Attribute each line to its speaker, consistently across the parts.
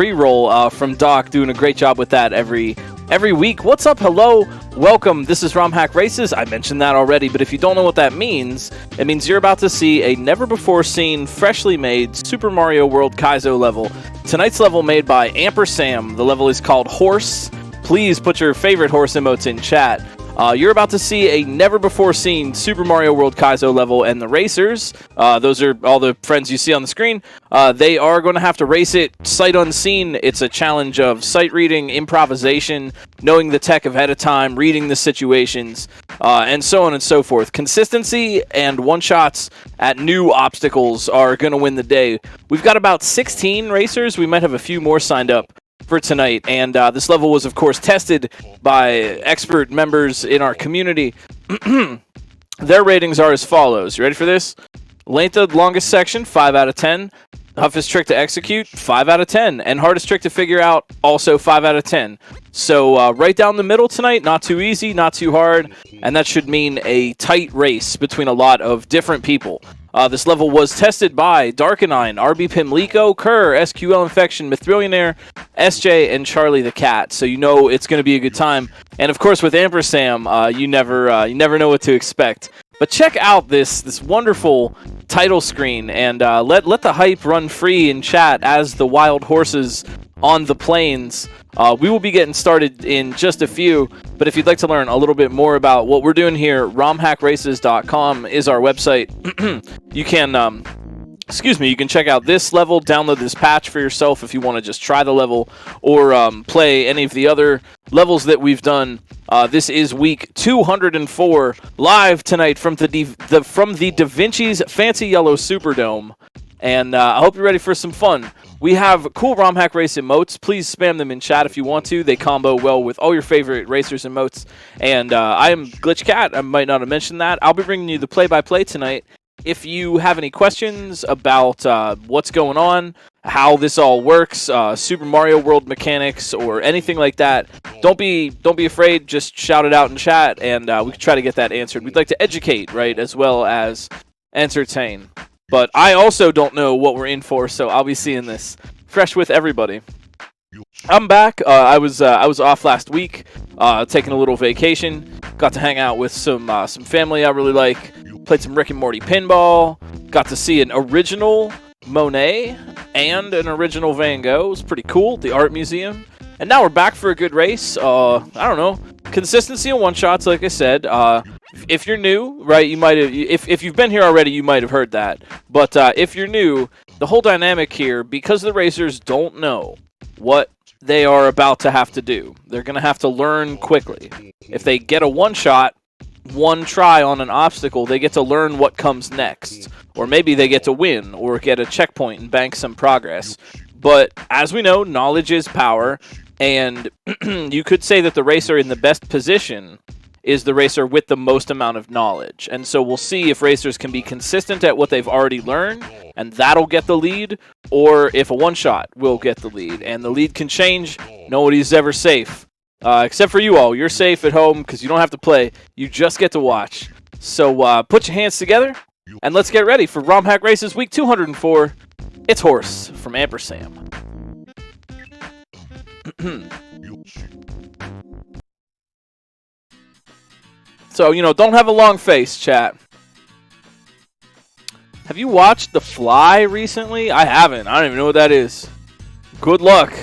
Speaker 1: pre-roll from Doc, doing a great job with that every week. What's up? Hello, welcome. This is Romhack Races. I mentioned that already, but if you don't know what that means, it means you're about to see a never-before-seen, freshly made Super Mario World Kaizo level. Tonight's level made by AmperSam. The level is called Horse. Please put your favorite horse emotes in chat. You're about to see a never-before-seen Super Mario World Kaizo level, and the racers, those are all the friends you see on the screen, they are going to have to race it sight unseen. It's a challenge of sight reading, improvisation, knowing the tech ahead of time, reading the situations, and so on and so forth. Consistency and one-shots at new obstacles are going to win the day. We've got about 16 racers. We might have a few more signed up for tonight, and this level was of course tested by expert members in our community. Their ratings are as follows. You ready for this? Length of longest section, 5 out of 10. Toughest trick to execute, 5 out of 10. And hardest trick to figure out, also 5 out of 10. So right down the middle tonight, not too easy, not too hard, and that should mean a tight race between a lot of different people. This level was tested by Darkenine, RB Pimlico, Kerr, SQL Infection, Mythrillionaire, SJ, and Charlie the Cat. So you know it's going to be a good time. And of course, with AmperSam, you never know what to expect. But check out this wonderful title screen, and let the hype run free in chat as the wild horses on the plains. We will be getting started in just a few, but if you'd like to learn a little bit more about what we're doing here, romhackraces.com is our website. You can, you can check out this level, download this patch for yourself if you want to just try the level, or play any of the other levels that we've done. This is week 204, live tonight from the Da Vinci's Fancy Yellow Superdome, and I hope you're ready for some fun. We have cool Romhack Race emotes. Please spam them in chat if you want to. They combo well with all your favorite racers emotes. And I am Glitch Cat. I might not have mentioned that. I'll be bringing you the play-by-play tonight. If you have any questions about what's going on, how this all works, Super Mario World mechanics, or anything like that, don't be afraid. Just shout it out in chat, and we can try to get that answered. We'd like to educate, right, as well as entertain. But I also don't know what we're in for, so I'll be seeing this fresh with everybody. I'm back. I was off last week, taking a little vacation. Got to hang out with some family I really like. Played some Rick and Morty pinball. Got to see an original Monet and an original Van Gogh. It was pretty cool. The art museum. And now we're back for a good race. I don't know. Consistency and one shots, like I said. If you're new, right, you might have. If you've been here already, you might have heard that. But if you're new, the whole dynamic here, because the racers don't know what they are about to have to do, they're going to have to learn quickly. If they get a one-shot, one try on an obstacle, they get to learn what comes next. Or maybe they get to win or get a checkpoint and bank some progress. But as we know, knowledge is power. And you could say that the racer in the best position is the racer with the most amount of knowledge. And so we'll see if racers can be consistent at what they've already learned, and that'll get the lead, or if a one-shot will get the lead. And the lead can change. Nobody's ever safe. Except for you all. You're safe at home because you don't have to play. You just get to watch. So put your hands together, and let's get ready for Romhack Races Week 204. It's Horse from AmperSam. So, don't have a long face, chat. Have you watched The Fly recently? I haven't. I don't even know what that is. Good luck.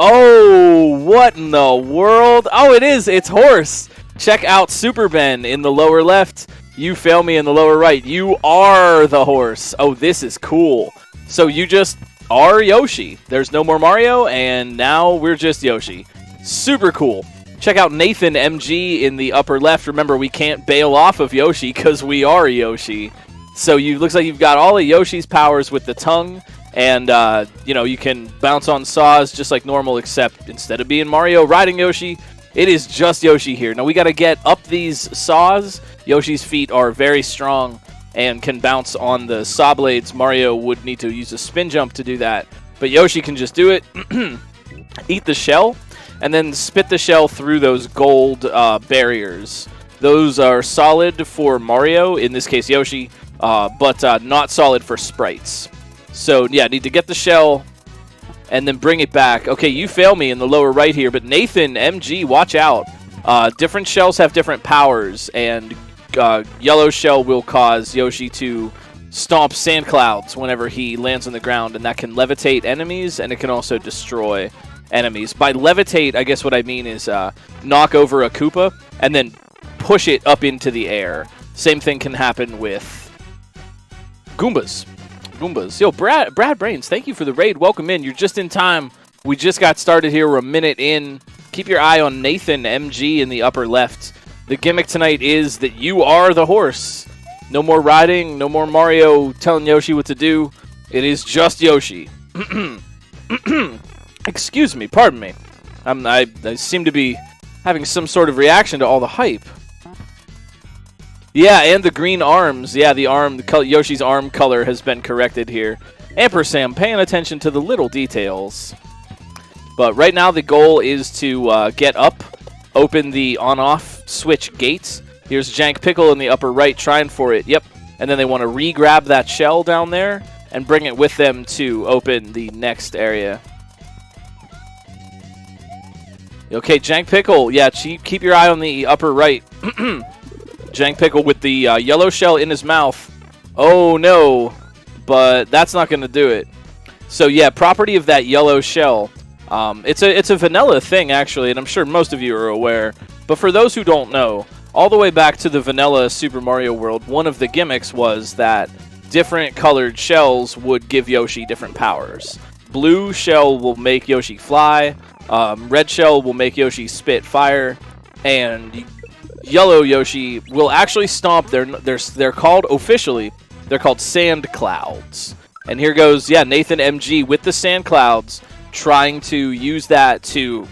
Speaker 1: Oh, what in the world? Oh, it is. It's Horse. Check out Super Ben in the lower left. You fail me in the lower right. You are the horse. Oh, this is cool. So you just are Yoshi. There's no more Mario, and now we're just Yoshi. Super cool. Check out Nathan MG in the upper left. Remember, we can't bail off of Yoshi because we are Yoshi. So looks like you've got all of Yoshi's powers with the tongue. And, you can bounce on saws just like normal, except instead of being Mario riding Yoshi, it is just Yoshi here. Now, we got to get up these saws. Yoshi's feet are very strong and can bounce on the saw blades. Mario would need to use a spin jump to do that. But Yoshi can just do it. Eat the shell. And then spit the shell through those gold barriers. Those are solid for Mario, in this case Yoshi, but not solid for sprites. So yeah, need to get the shell, and then bring it back. Okay, you fail me in the lower right here, but Nathan, MG, watch out. Different shells have different powers, and yellow shell will cause Yoshi to stomp sand clouds whenever he lands on the ground, and that can levitate enemies, and it can also destroy enemies. By levitate, I guess what I mean is knock over a Koopa and then push it up into the air. Same thing can happen with Goombas. Yo, Brad Brains, thank you for the raid. Welcome in. You're just in time. We just got started here. We're a minute in. Keep your eye on Nathan, MG, in the upper left. The gimmick tonight is that you are the horse. No more riding, no more Mario telling Yoshi what to do. It is just Yoshi. Excuse me, pardon me. I seem to be having some sort of reaction to all the hype. Yeah, and the green arms. Yeah, Yoshi's arm color has been corrected here. AmperSam, paying attention to the little details. But right now the goal is to get up, open the on-off switch gates. Here's Jank Pickle in the upper right trying for it. Yep. And then they want to re-grab that shell down there and bring it with them to open the next area. Okay, Jank Pickle. Yeah, keep your eye on the upper right. Jank Pickle with the yellow shell in his mouth. Oh, no. But that's not going to do it. So, yeah, property of that yellow shell. It's a vanilla thing, actually, and I'm sure most of you are aware. But for those who don't know, all the way back to the vanilla Super Mario World, one of the gimmicks was that different colored shells would give Yoshi different powers. Blue shell will make Yoshi fly. Red shell will make Yoshi spit fire. And yellow Yoshi will actually stomp. They're called officially. They're called sand clouds. And here goes, yeah, Nathan MG with the sand clouds, trying to use that to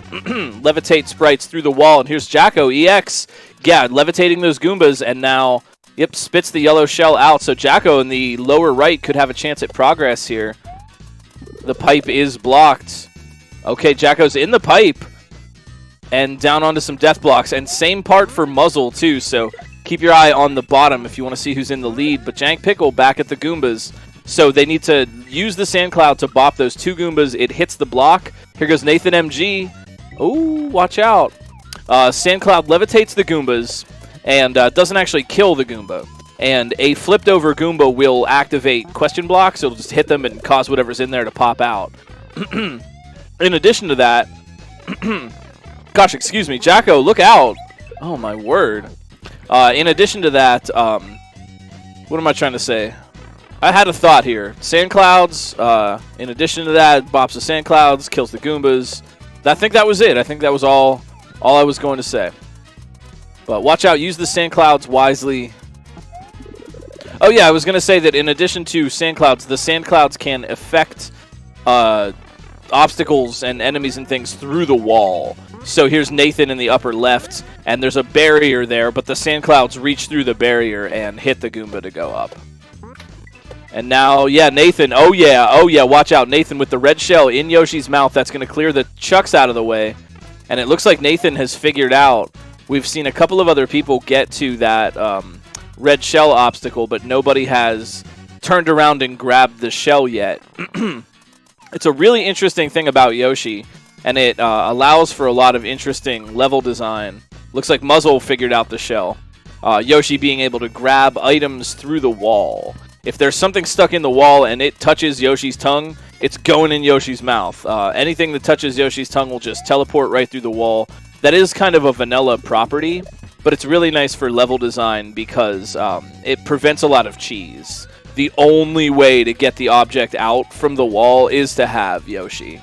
Speaker 1: levitate sprites through the wall. And here's Jacko EX, yeah, levitating those Goombas, and now, yep, spits the yellow shell out. So Jacko in the lower right could have a chance at progress here. The pipe is blocked. Okay, Jacko's in the pipe and down onto some death blocks. And same part for Muzzle, too. So keep your eye on the bottom if you want to see who's in the lead. But Jank Pickle back at the Goombas. So they need to use the sand cloud to bop those two Goombas. It hits the block. Here goes Nathan MG. Ooh, watch out. Sand cloud levitates the Goombas and doesn't actually kill the Goomba. And a flipped over Goomba will activate question blocks. It'll just hit them and cause whatever's in there to pop out. In addition to that, gosh, excuse me, Jacko, look out. Oh, my word. In addition to that, what am I trying to say? I had a thought here. Sand clouds, in addition to that, bops the sand clouds, kills the Goombas. I think that was it. I think that was all I was going to say. But watch out. Use the sand clouds wisely. Oh, yeah, I was going to say that in addition to sand clouds, the sand clouds can affect obstacles and enemies and things through the wall. So here's Nathan in the upper left, and there's a barrier there, but the sand clouds reach through the barrier and hit the Goomba to go up. And now, yeah, Nathan, oh yeah, watch out. Nathan with the red shell in Yoshi's mouth. That's going to clear the chucks out of the way. And it looks like Nathan has figured out. We've seen a couple of other people get to that red shell obstacle, but nobody has turned around and grabbed the shell yet. It's a really interesting thing about Yoshi, and it allows for a lot of interesting level design. Looks like Muzzle figured out the shell. Yoshi being able to grab items through the wall. If there's something stuck in the wall and it touches Yoshi's tongue, it's going in Yoshi's mouth. Anything that touches Yoshi's tongue will just teleport right through the wall. That is kind of a vanilla property, but it's really nice for level design because it prevents a lot of cheese. The only way to get the object out from the wall is to have Yoshi,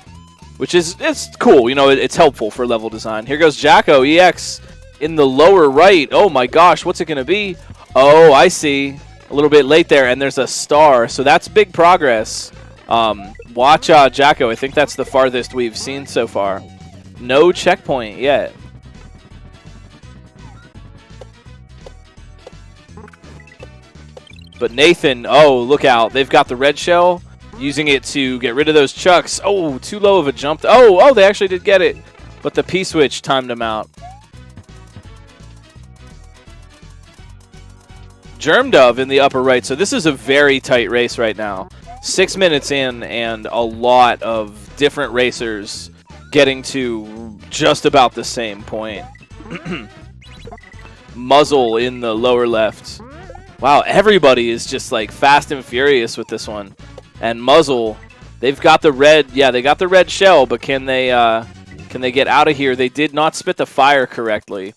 Speaker 1: which is it's cool. You know, it's helpful for level design. Here goes Jacko EX in the lower right. Oh my gosh, what's it going to be? Oh, I see. A little bit late there, and there's a star, so that's big progress. Watch Jacko. I think that's the farthest we've seen so far. No checkpoint yet. But Nathan, oh, look out. They've got the red shell, using it to get rid of those chucks. Oh, too low of a jump. Oh, they actually did get it. But the P-switch timed them out. Germ Dove in the upper right. So this is a very tight race right now. 6 minutes in and a lot of different racers getting to just about the same point. Muzzle in the lower left. Wow, everybody is just like fast and furious with this one. And Muzzle, they've got the red, yeah, they got the red shell, but can they get out of here? They did not spit the fire correctly.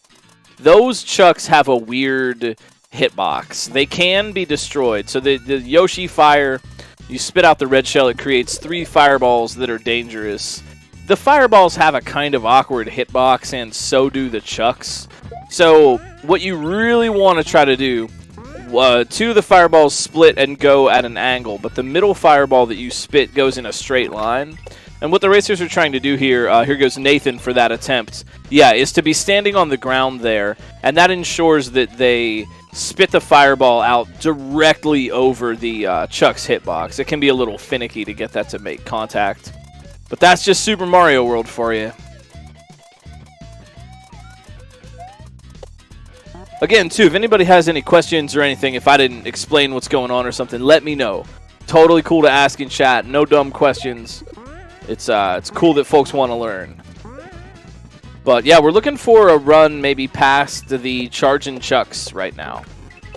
Speaker 1: Those Chucks have a weird hitbox. They can be destroyed. So the Yoshi fire, you spit out the red shell, it creates 3 fireballs that are dangerous. The fireballs have a kind of awkward hitbox, and so do the Chucks. So what you really want to try to do, 2 of the fireballs split and go at an angle, but the middle fireball that you spit goes in a straight line. And what the racers are trying to do here, here goes Nathan for that attempt, yeah, is to be standing on the ground there, and that ensures that they spit the fireball out directly over the Chuck's hitbox. It can be a little finicky to get that to make contact. But that's just Super Mario World for you. Again, too, if anybody has any questions or anything, if I didn't explain what's going on or something, let me know. Totally cool to ask in chat. No dumb questions. It's cool that folks want to learn. But yeah, we're looking for a run maybe past the Chargin' Chucks right now.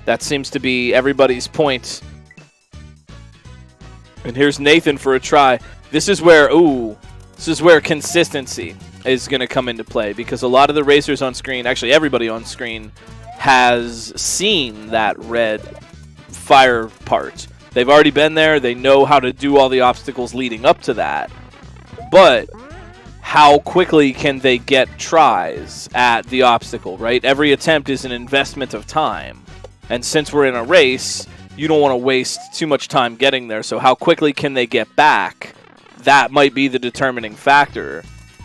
Speaker 1: That seems to be everybody's point. And here's Nathan for a try. This is where, this is where consistency is going to come into play, because a lot of the racers on screen, actually everybody on screen, has seen that red fire part. They've already been there. They know how to do all the obstacles leading up to that. But how quickly can they get tries at the obstacle, right? Every attempt is an investment of time. And since we're in a race, you don't want to waste too much time getting there. So how quickly can they get back? That might be the determining factor.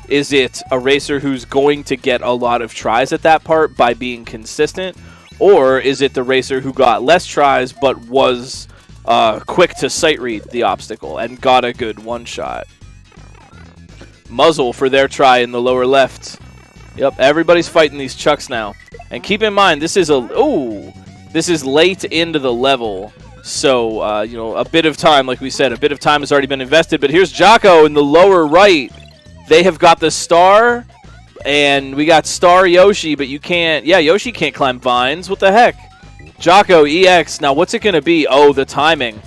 Speaker 1: Is it a racer who's going to get a lot of tries at that part by being consistent? Or is it the racer who got less tries but was quick to sight read the obstacle and got a good one-shot? Muzzle for their try in the lower left. Yep, everybody's fighting these Chucks now. And keep in mind, this is this is late into the level. So, you know, a bit of time, like we said, a bit of time has already been invested. But here's Jocko in the lower right. They have got the star, and we got Star Yoshi, but you can't, yeah, Yoshi can't climb vines. What the heck? Jocko, EX. Now, what's it going to be? Oh, the timing.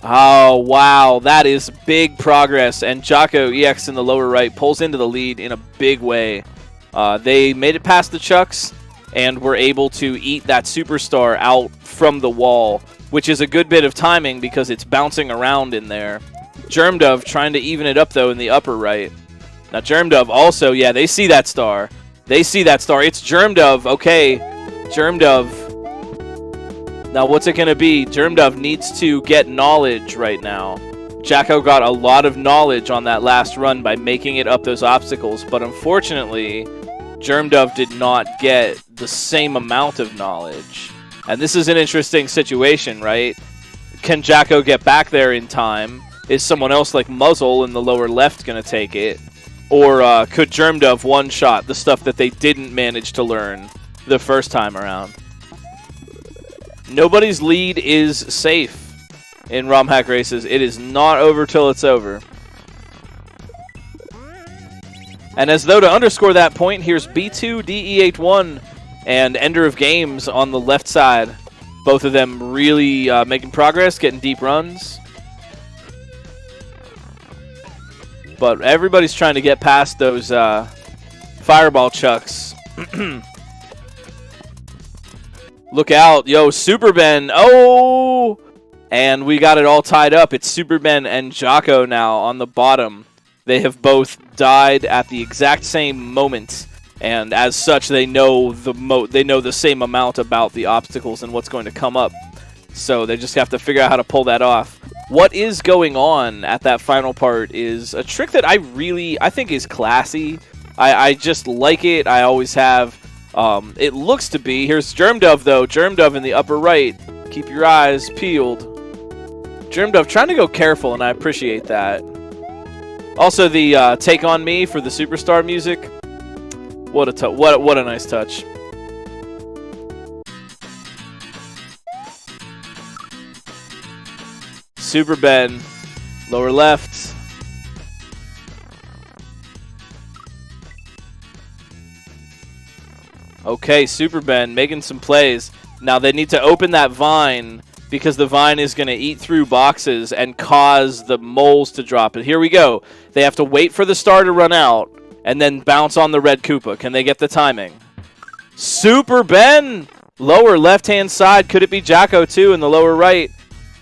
Speaker 1: Oh, wow. That is big progress. And Jocko, EX in the lower right, pulls into the lead in a big way. They made it past the Chucks and were able to eat that superstar out from the wall, which is a good bit of timing because it's bouncing around in there. Germdove trying to even it up, though, in the upper right. Now, Germdove also, yeah, they see that star. They see that star. It's Germdove. Okay, Germdove. Now, what's it going to be? Germdove needs to get knowledge right now. Jacko got a lot of knowledge on that last run by making it up those obstacles, but unfortunately, Germdove did not get the same amount of knowledge. And this is an interesting situation, right? Can Jacko get back there in time? Is someone else like Muzzle in the lower left going to take it? Or could Germdove one-shot the stuff that they didn't manage to learn the first time around? Nobody's lead is safe in Romhack races. It is not over till it's over. And as though to underscore that point, here's B2, DE81, and Ender of Games on the left side. Both of them really making progress, getting deep runs. But everybody's trying to get past those fireball Chucks. Look out. Yo, Super Ben. Oh! And we got it all tied up. It's Super Ben and Jocko now on the bottom. They have both died at the exact same moment. And as such, they know the same amount about the obstacles and what's going to come up. So they just have to figure out how to pull that off. What is going on at that final part is a trick that I think is classy. I just like it. I always have. It looks to be. Here's Germdove, though. Germdove in the upper right. Keep your eyes peeled. Germdove trying to go careful, and I appreciate that. Also, the Take On Me for the Superstar music. What a nice touch. Super Ben, lower left. Okay, Super Ben making some plays. Now they need to open that vine because the vine is going to eat through boxes and cause the moles to drop it. Here we go. They have to wait for the star to run out and then bounce on the red Koopa. Can they get the timing? Super Ben! Lower left-hand side. Could it be Jocko, too, in the lower right?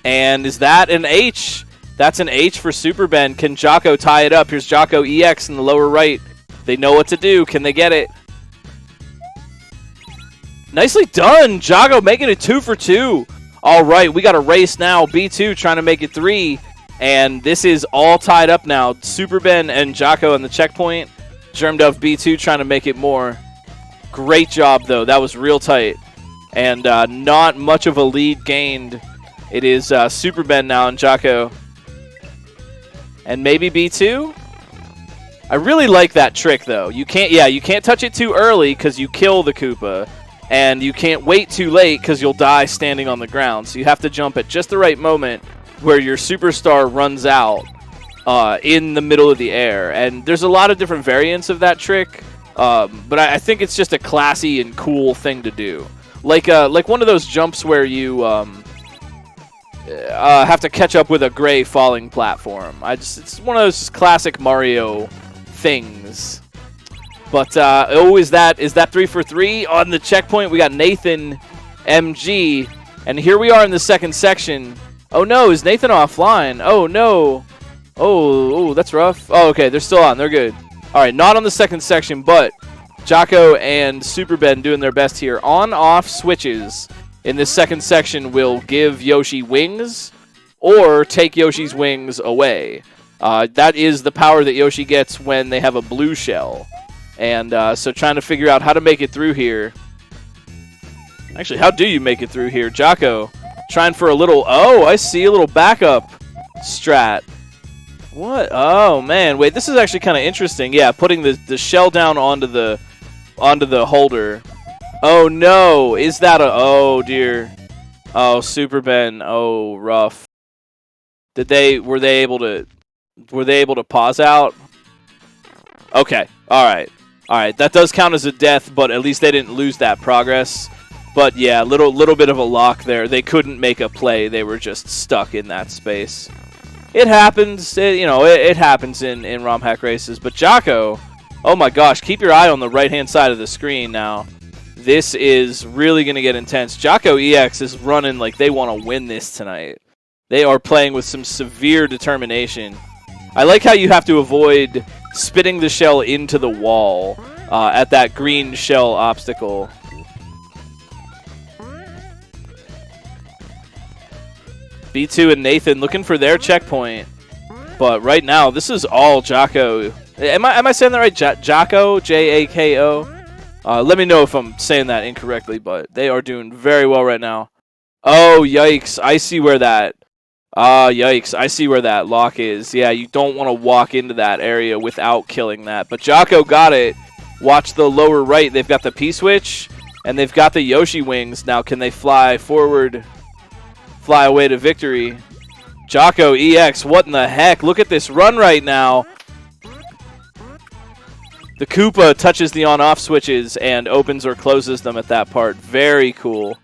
Speaker 1: And is that an H? That's an H for Super Ben. Can Jocko tie it up? Here's Jocko EX in the lower right. They know what to do. Can they get it? Nicely done. Jocko making it 2 for 2. All right, we got a race now. B2 trying to make it 3. And this is all tied up now. Super Ben and Jocko on the checkpoint. Germdove B2 trying to make it more. Great job, though. That was real tight. And not much of a lead gained. It is Super Ben now and Jocko. And maybe B2? I really like that trick, though. You can't touch it too early because you kill the Koopa. And you can't wait too late because you'll die standing on the ground. So you have to jump at just the right moment where your superstar runs out in the middle of the air. And there's a lot of different variants of that trick. But I think it's just a classy and cool thing to do. Like one of those jumps where you have to catch up with a gray falling platform. It's one of those classic Mario things. But is that 3 for 3 on the checkpoint? We got Nathan, MG, and here we are in the second section. Oh no, is Nathan offline? Oh no. Oh, that's rough. Oh, okay, they're still on. They're good. All right, not on the second section, but Jocko and Super Ben doing their best here. On-off switches in this second section will give Yoshi wings or take Yoshi's wings away. That is the power that Yoshi gets when they have a blue shell. And so trying to figure out how to make it through here. Actually, how do you make it through here? Jocko trying for a little... Oh, I see a little backup strat. What? Oh, man. Wait, this is actually kind of interesting. Yeah, putting the shell down onto the holder. Oh, no. Is that a... Oh, dear. Oh, Super Ben. Oh, rough. Were they able to pause out? Okay. All right. All right, that does count as a death, but at least they didn't lose that progress. But yeah, little bit of a lock there. They couldn't make a play. They were just stuck in that space. It happens. It happens in Romhack races. But Jocko, oh my gosh, keep your eye on the right-hand side of the screen now. This is really going to get intense. Jocko EX is running like they want to win this tonight. They are playing with some severe determination. I like how you have to avoid spitting the shell into the wall at that green shell obstacle. B2 and Nathan looking for their checkpoint. But right now, this is all Jocko. Am I saying that right? Jocko? J-A-K-O? Let me know if I'm saying that incorrectly, but they are doing very well right now. Oh, yikes. I see where that... yikes. I see where that lock is. Yeah, you don't want to walk into that area without killing that. But Jocko got it. Watch the lower right. They've got the P-switch, and they've got the Yoshi wings. Now, can they fly forward, fly away to victory? Jocko EX, what in the heck? Look at this run right now. The Koopa touches the on-off switches and opens or closes them at that part. Very cool.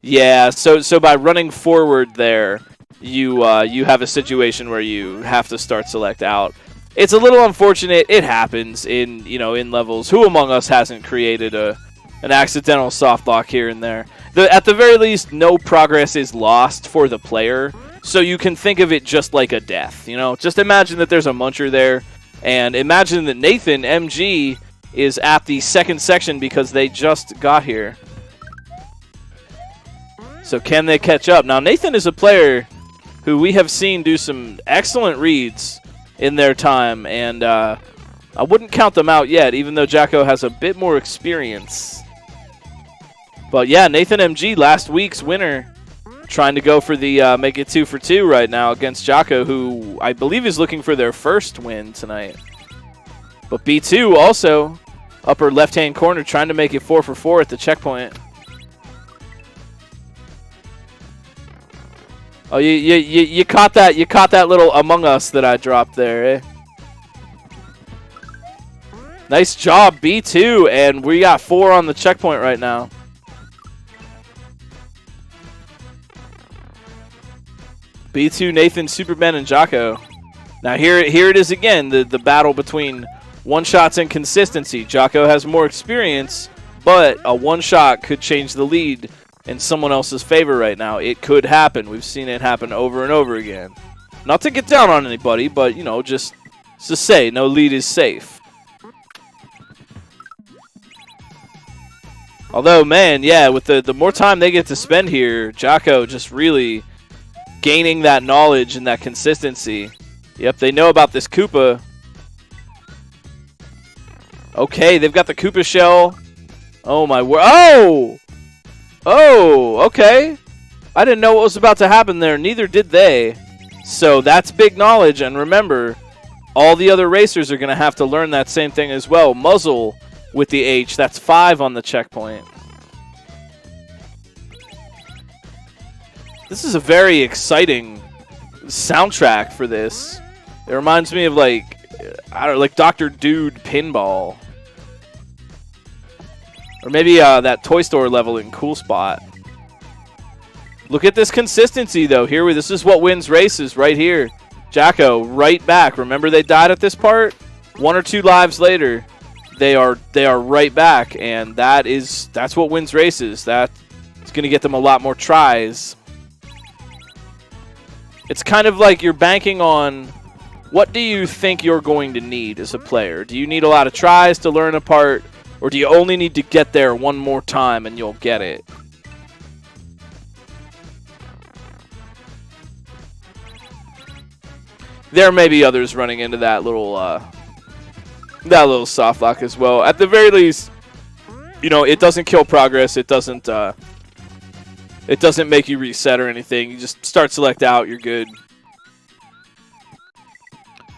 Speaker 1: Yeah, so by running forward there... You have a situation where you have to start select out. It's a little unfortunate. It happens in levels. Who among us hasn't created an accidental soft lock here and there? At the very least, no progress is lost for the player, so you can think of it just like a death. Just imagine that there's a muncher there, and imagine that Nathan MG is at the second section because they just got here. So can they catch up? Now Nathan is a player who we have seen do some excellent reads in their time, and I wouldn't count them out yet, even though Jocko has a bit more experience. But yeah, Nathan MG, last week's winner, trying to go for the make it 2 for 2 right now against Jocko, who I believe is looking for their first win tonight. But B2 also, upper left-hand corner, trying to make it 4 for 4 at the checkpoint. Oh, you caught that! You caught that little Among Us that I dropped there, eh? Nice job, B2, and we got 4 on the checkpoint right now. B2, Nathan, Superben, and Jocko. Now here it is again, the battle between one-shots and consistency. Jocko has more experience, but a one-shot could change the lead in someone else's favor right now. It could happen. We've seen it happen over and over again. Not to get down on anybody, but, you know, just to say, no lead is safe. Although, man, yeah, with the more time they get to spend here, Jocko just really gaining that knowledge and that consistency. Yep, they know about this Koopa. Okay, they've got the Koopa shell. Oh, my word. Oh! Oh, okay. I didn't know what was about to happen there. Neither did they. So that's big knowledge. And remember, all the other racers are going to have to learn that same thing as well. Muzzle with the H. That's 5 on the checkpoint. This is a very exciting soundtrack for this. It reminds me of like, I don't know, like Dr. Dude Pinball. Or maybe that Toy Store level in Cool Spot. Look at this consistency though. This is what wins races right here. Jocko right back. Remember they died at this part? 1 or 2 lives later, they are right back, and that's what wins races. That's going to get them a lot more tries. It's kind of like you're banking on what do you think you're going to need as a player. Do you need a lot of tries to learn a part, or do you only need to get there one more time and you'll get it? There may be others running into that little soft lock as well. At the very least, you know, it doesn't kill progress. It doesn't make you reset or anything. You just start select out. You're good.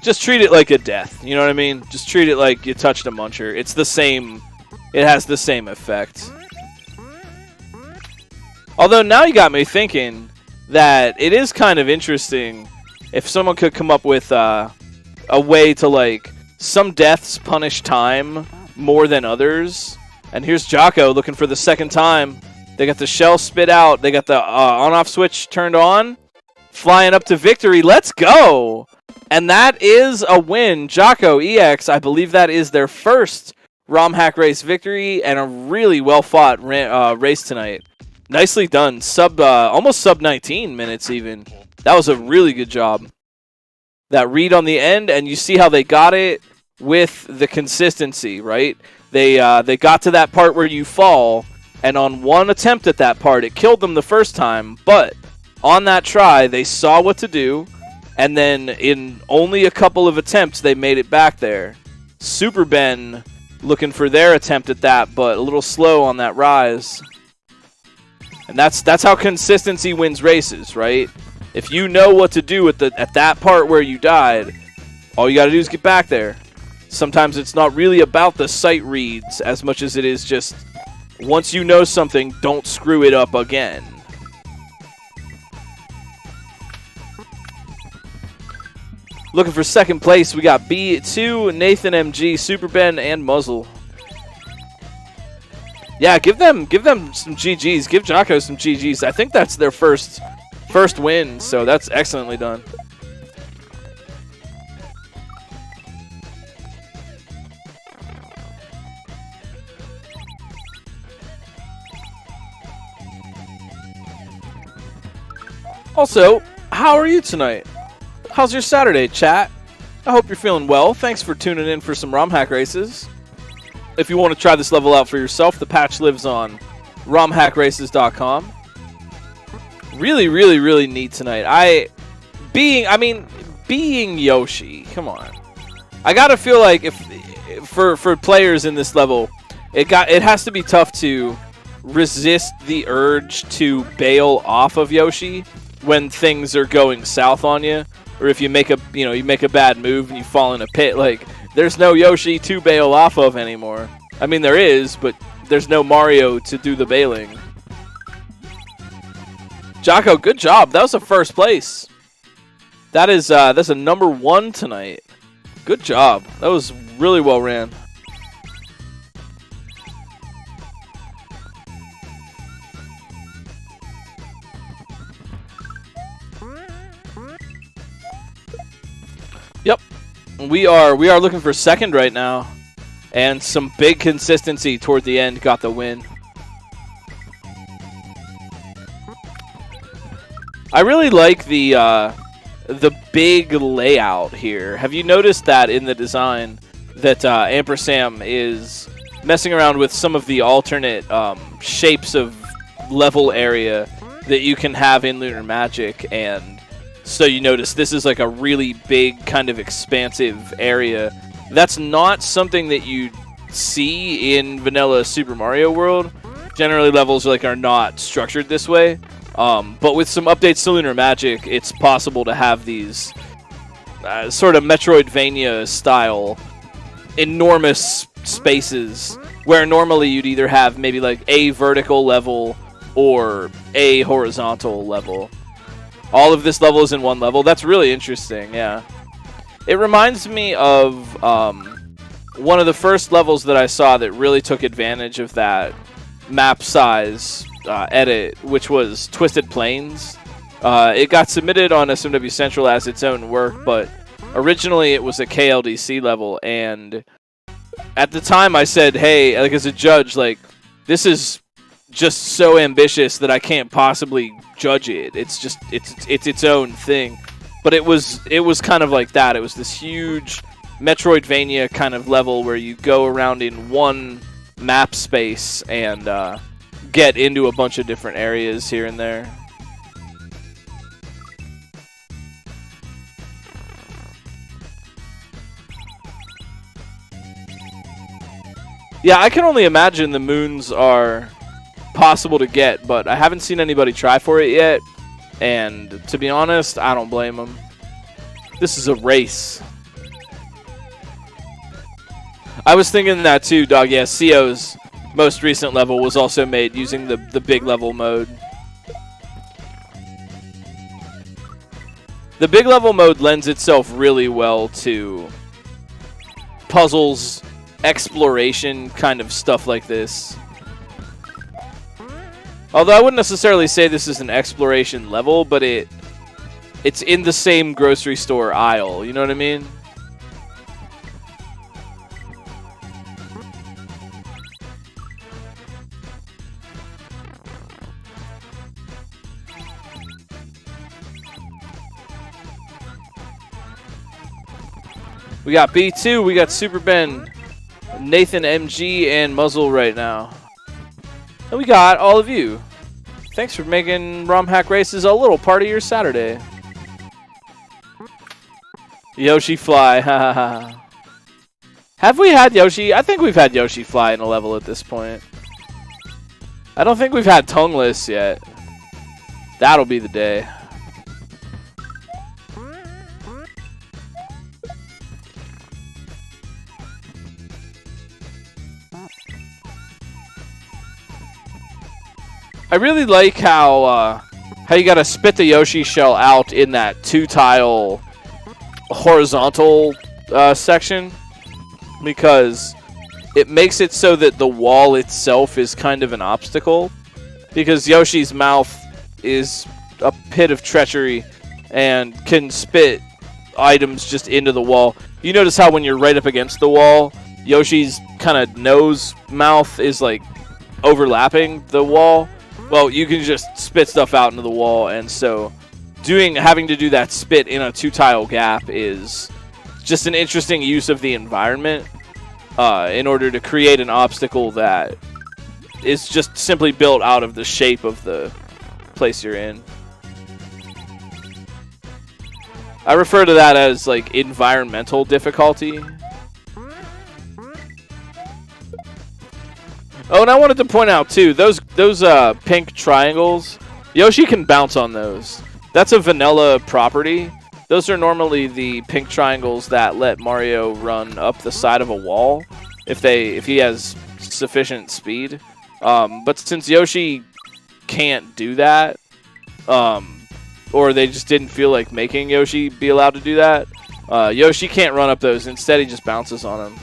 Speaker 1: Just treat it like a death. You know what I mean? Just treat it like you touched a muncher. It's the same. It has the same effect. Although now you got me thinking that it is kind of interesting if someone could come up with a way to, like, some deaths punish time more than others. And here's Jocko looking for the second time. They got the shell spit out. They got the on-off switch turned on. Flying up to victory. Let's go! And that is a win. Jocko EX, I believe that is their first Romhack race victory and a really well-fought race tonight. Nicely done. Almost sub 19 minutes even. That was a really good job. That read on the end, and you see how they got it with the consistency, right? They got to that part where you fall, and on one attempt at that part, it killed them the first time, but on that try, they saw what to do, and then in only a couple of attempts, they made it back there. Super Ben looking for their attempt at that, but a little slow on that rise. And that's how consistency wins races, right? If you know what to do at that part where you died, all you got to do is get back there. Sometimes it's not really about the sight reads as much as it is just once you know something, don't screw it up again. Looking for second place, we got B2, Nathan MG, Super Ben, and Muzzle. Yeah, give them some GGs. Give Jocko some GGs. I think that's their first win, so that's excellently done. Also, how are you tonight? How's your Saturday, chat? I hope you're feeling well. Thanks for tuning in for some Romhack races. If you want to try this level out for yourself, the patch lives on romhackraces.com. Really, really, really neat tonight. Being Yoshi, come on. I gotta feel like if for players in this level, it has to be tough to resist the urge to bail off of Yoshi when things are going south on you, or if you make a bad move and you fall in a pit. Like, there's no Yoshi to bail off of anymore. I mean, there is, but there's no Mario to do the bailing. Jocko, good job. That was a first place. That's a number 1 tonight. Good job. That was really well ran. We are looking for second right now, and some big consistency toward the end got the win. I really like the big layout here. Have you noticed that in the design that AmperSam is messing around with some of the alternate shapes of level area that you can have in Lunar Magic? And so you notice this is like a really big kind of expansive area. That's not something that you see in vanilla Super Mario World. Generally, levels are not structured this way. But with some updates to Lunar Magic, it's possible to have these sort of Metroidvania-style enormous spaces where normally you'd either have maybe like a vertical level or a horizontal level. All of this level is in one level. That's really interesting, yeah. It reminds me of one of the first levels that I saw that really took advantage of that map size edit, which was Twisted Plains. It got submitted on SMW Central as its own work, but originally it was a KLDC level, and at the time I said, hey, like as a judge, like this is just so ambitious that I can't possibly judge it. It's just it's its own thing. But it was kind of like that. It was this huge Metroidvania kind of level where you go around in one map space and get into a bunch of different areas here and there. Yeah, I can only imagine the moons are possible to get, but I haven't seen anybody try for it yet. And to be honest, I don't blame them. This is a race. I was thinking that too, dog. Yeah, CO's most recent level was also made using the big level mode. The big level mode lends itself really well to puzzles, exploration, kind of stuff like this. Although I wouldn't necessarily say this is an exploration level, but it's in the same grocery store aisle, you know what I mean? We got B2, we got Super Ben, Nathan MG, and Muzzle right now. And we got all of you. Thanks for making Romhack Races a little part of your Saturday. Yoshi Fly, hahaha. Have we had Yoshi? I think we've had Yoshi Fly in a level at this point. I don't think we've had Tongueless yet. That'll be the day. I really like how you gotta spit the Yoshi shell out in that 2-tile horizontal section, because it makes it so that the wall itself is kind of an obstacle, because Yoshi's mouth is a pit of treachery and can spit items just into the wall. You notice how when you're right up against the wall, Yoshi's kind of nose mouth is like overlapping the wall. Well, you can just spit stuff out into the wall, and so having to do that spit in a 2-tile gap is just an interesting use of the environment in order to create an obstacle that is just simply built out of the shape of the place you're in. I refer to that as like environmental difficulty. Oh, and I wanted to point out too, those pink triangles, Yoshi can bounce on those. That's a vanilla property. Those are normally the pink triangles that let Mario run up the side of a wall if he has sufficient speed. But since Yoshi can't do that, or they just didn't feel like making Yoshi be allowed to do that, Yoshi can't run up those. Instead, he just bounces on them.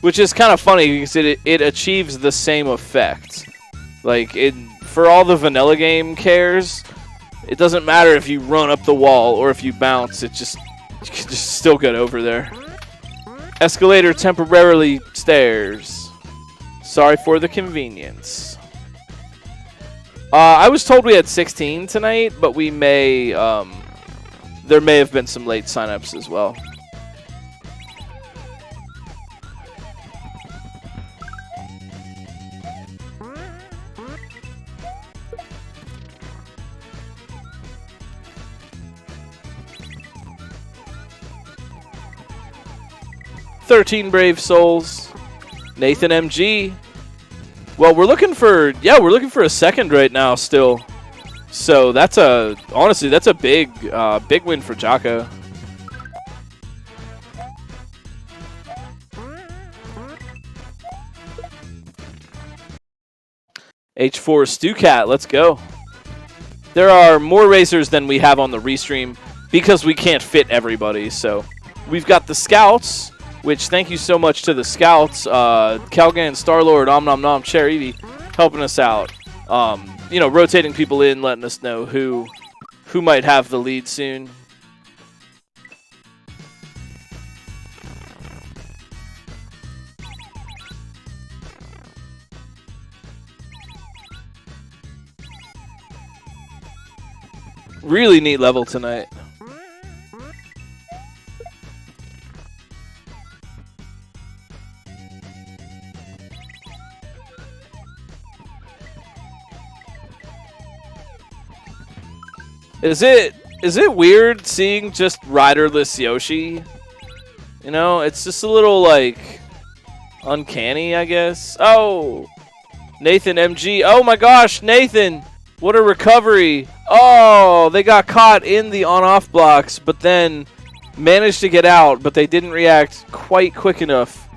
Speaker 1: Which is kind of funny because it achieves the same effect. Like, for all the vanilla game cares, It doesn't matter if you run up the wall or if you bounce. You can just still get over there. Escalator temporarily stairs. Sorry for the convenience. I was told we had 16 tonight, but we may... there may have been some late signups as well. "13 brave souls." Nathan MG. Well, we're looking for a second right now still. So honestly that's a big win for Jocko. H4 Stewcat, let's go. There are more racers than we have on the restream because we can't fit everybody. So we've got the scouts, which thank you so much to the scouts, Calgan, Starlord, Om Nom Nom, Cherry, helping us out. You know, rotating people in, letting us know who might have the lead soon. Really neat level tonight. Is it weird seeing just riderless Yoshi? You know, it's just a little like uncanny, I guess. Oh, Nathan MG. Oh my gosh, Nathan. What a recovery. Oh, they got caught in the on-off blocks, but then managed to get out, but they didn't react quite quick enough.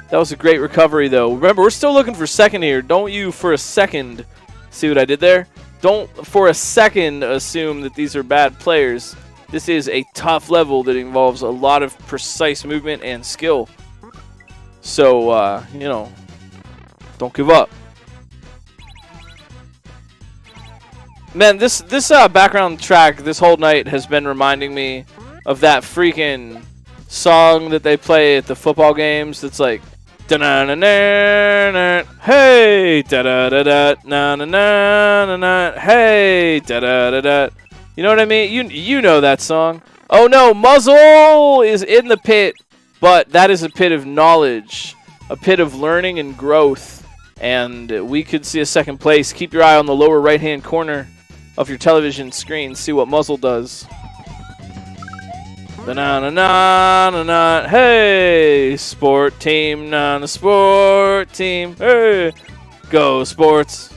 Speaker 1: That was a great recovery, though. Remember, we're still looking for second here. Don't you for a second see what I did there? Don't for a second assume that these are bad players. This is a tough level that involves a lot of precise movement and skill. So, you know, don't give up. Man, this background track this whole night has been reminding me of that freaking song that they play at the football games. That's like, da-na-na-na-na, hey, da-da-da-da, na-na-na-na-na, hey, da-da-da-da. You know what I mean? You know that song. Oh no, Muzzle is in the pit, but that is a pit of knowledge, a pit of learning and growth, and we could see a second place. Keep your eye on the lower right-hand corner of your television screen. See what Muzzle does. Na-na-na-na-na, hey, sport team, na-na, sport team, hey, go sports.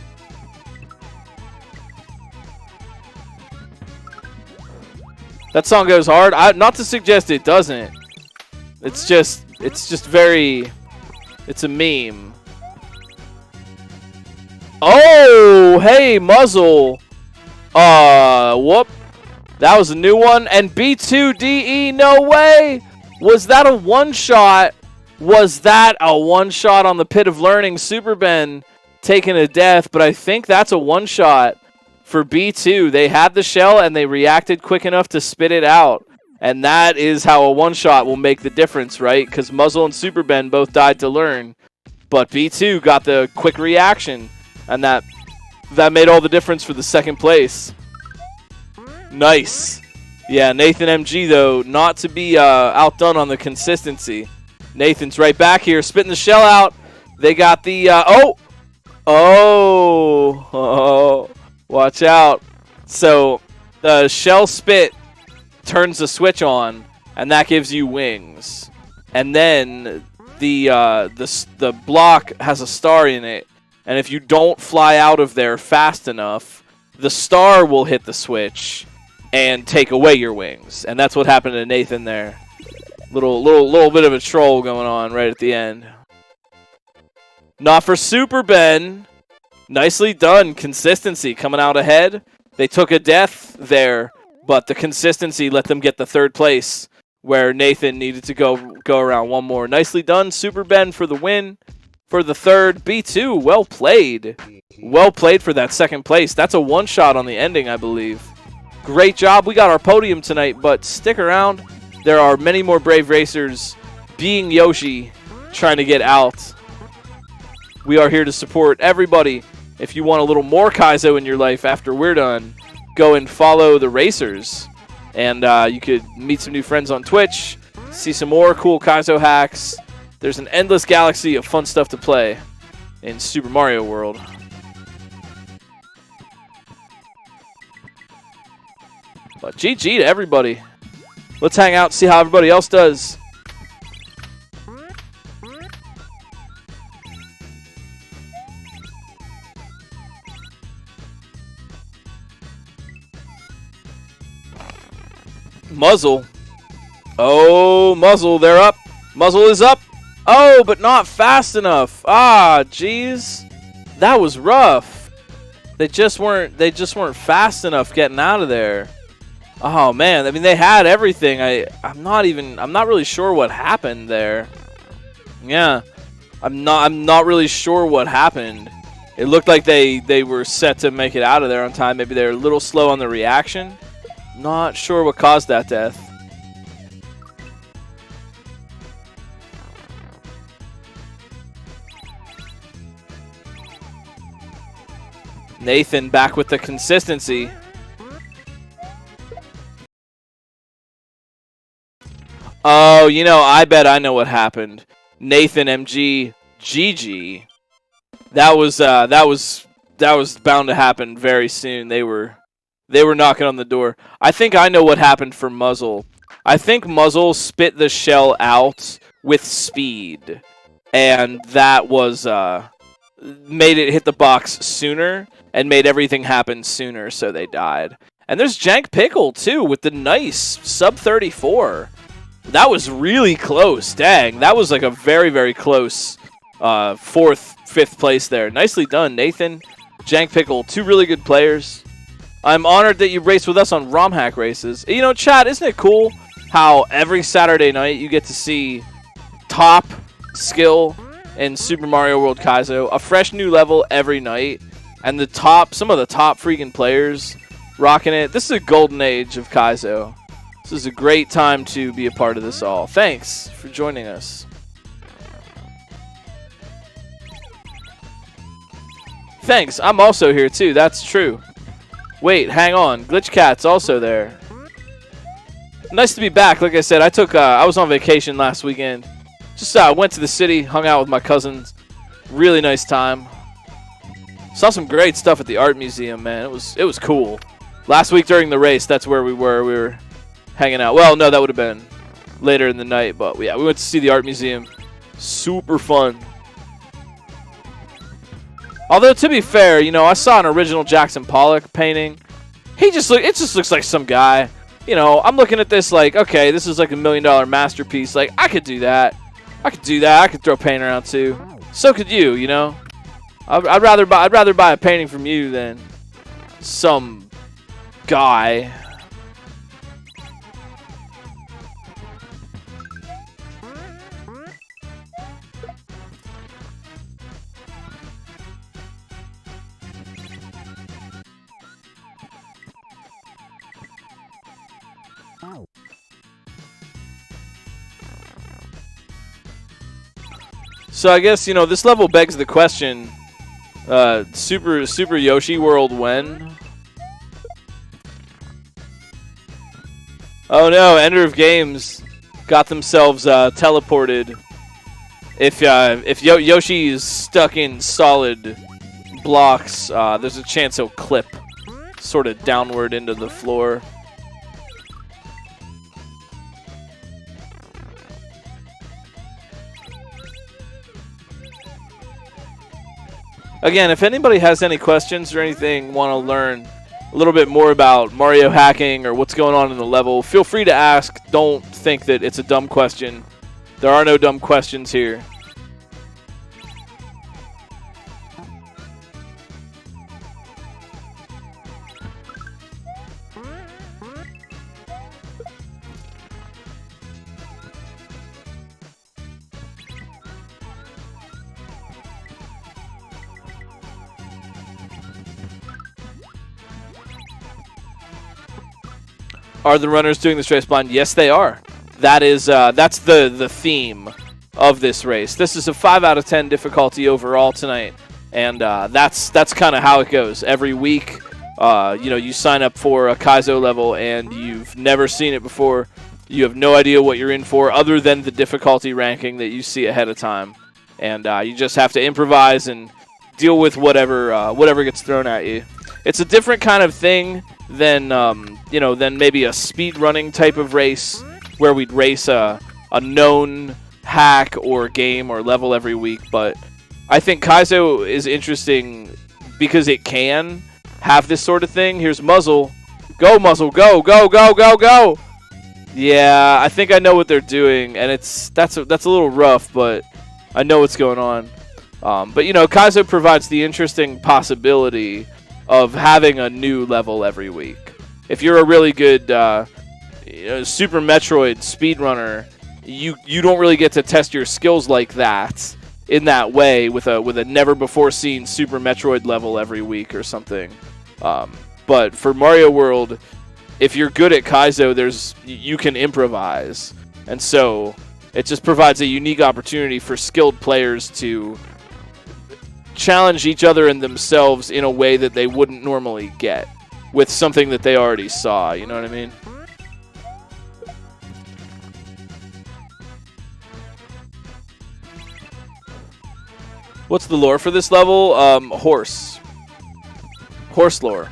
Speaker 1: That song goes hard. Not to suggest it doesn't. It's just very, it's a meme. Oh, hey, Muzzle. Whoop. That was a new one. And B2DE, no way. Was that a one-shot? Was that a one-shot on the Pit of Learning? Super Ben taking a death, but I think that's a one-shot for B2. They had the shell, and they reacted quick enough to spit it out. And that is how a one-shot will make the difference, right? Because Muzzle and Super Ben both died to learn. But B2 got the quick reaction, and that made all the difference for the second place. Nice. Yeah, Nathan MG, though, not to be outdone on the consistency. Nathan's right back here, spitting the shell out. They got the... Oh, watch out. So the shell spit turns the switch on, and that gives you wings. And then the block has a star in it, and if you don't fly out of there fast enough, the star will hit the switch and take away your wings. And that's what happened to Nathan there. Little bit of a troll going on right at the end. Not for Super Ben. Nicely done. Consistency coming out ahead. They took a death there, but the consistency let them get the third place where Nathan needed to go around one more. Nicely done, Super Ben, for the win. for the third. B2, well played. Well played for that second place. That's a one-shot on the ending, I believe. Great job. We got our podium tonight, but stick around. There are many more brave racers, being Yoshi, trying to get out. We are here to support everybody. If you want a little more Kaizo in your life after we're done, go and follow the racers. And you could meet some new friends on Twitch, see some more cool Kaizo hacks. There's an endless galaxy of fun stuff to play in Super Mario World. But GG to everybody. Let's hang out and see how everybody else does. Muzzle. Oh, Muzzle, they're up. Muzzle is up. Oh, but not fast enough. Ah, jeez. That was rough. They just weren't fast enough getting out of there. Oh man, I mean they had everything. I'm not really sure what happened there. Yeah. I'm not really sure what happened. It looked like they were set to make it out of there on time. Maybe they're a little slow on the reaction. Not sure what caused that death. Nathan back with the consistency. Oh, you know, I bet I know what happened. Nathan MG GG. That was bound to happen very soon. They were knocking on the door. I think I know what happened for Muzzle. I think Muzzle spit the shell out with speed, and that was made it hit the box sooner and made everything happen sooner, so they died. And there's Jank Pickle too with the nice sub 34. That was really close. Dang, that was like a very, very close fourth, fifth place there. Nicely done, Nathan, Jank Pickle, two really good players. I'm honored that you raced with us on Romhack races. You know, chat, isn't it cool how every Saturday night you get to see top skill in Super Mario World Kaizo, a fresh new level every night, and some of the top freaking players rocking it. This is a golden age of Kaizo. This is a great time to be a part of this all. Thanks for joining us. Thanks, I'm also here too, that's true. Wait, hang on, Glitch Cat's also there. Nice to be back. Like I said, I was on vacation last weekend. Just went to the city, hung out with my cousins. Really nice time. Saw some great stuff at the art museum, man. It was cool. Last week during the race, that's where we were. We were hanging out. Well, no, that would have been later in the night, but yeah, we went to see the art museum. Super fun. Although to be fair, you know, I saw an original Jackson Pollock painting. It just looks like some guy. You know, I'm looking at this like, okay, this is like $1 million masterpiece. Like, I could do that. I could do that. I could throw paint around too. So could you, you know. I'd rather buy a painting from you than some guy. So I guess, you know, this level begs the question, Super Yoshi World when? Oh no, Ender of Games got themselves teleported. If Yoshi is stuck in solid blocks, there's a chance he'll clip sort of downward into the floor. Again, if anybody has any questions or anything, want to learn a little bit more about Mario hacking or what's going on in the level, feel free to ask. Don't think that it's a dumb question. There are no dumb questions here. Are the runners doing this race blind? Yes, they are. That is that's the theme of this race. This is a 5 out of 10 difficulty overall tonight, and that's kind of how it goes every week. You sign up for a Kaizo level and you've never seen it before. You have no idea what you're in for other than the difficulty ranking that you see ahead of time, and you just have to improvise and deal with whatever gets thrown at you. It's a different kind of thing than than maybe a speed running type of race where we'd race a known hack or game or level every week. But I think Kaizo is interesting because it can have this sort of thing. Here's Muzzle. Go, Muzzle. Go, go, go, go, go. Yeah, I think I know what they're doing, and that's a little rough, but I know what's going on. But Kaizo provides the interesting possibility of having a new level every week. If you're a really good Super Metroid speedrunner, you don't really get to test your skills like that in that way with a never before seen Super Metroid level every week or something. But for Mario World, if you're good at Kaizo, you can improvise, and so it just provides a unique opportunity for skilled players to challenge each other and themselves in a way that they wouldn't normally get with something that they already saw. You know what I mean? What's the lore for this level? Horse lore.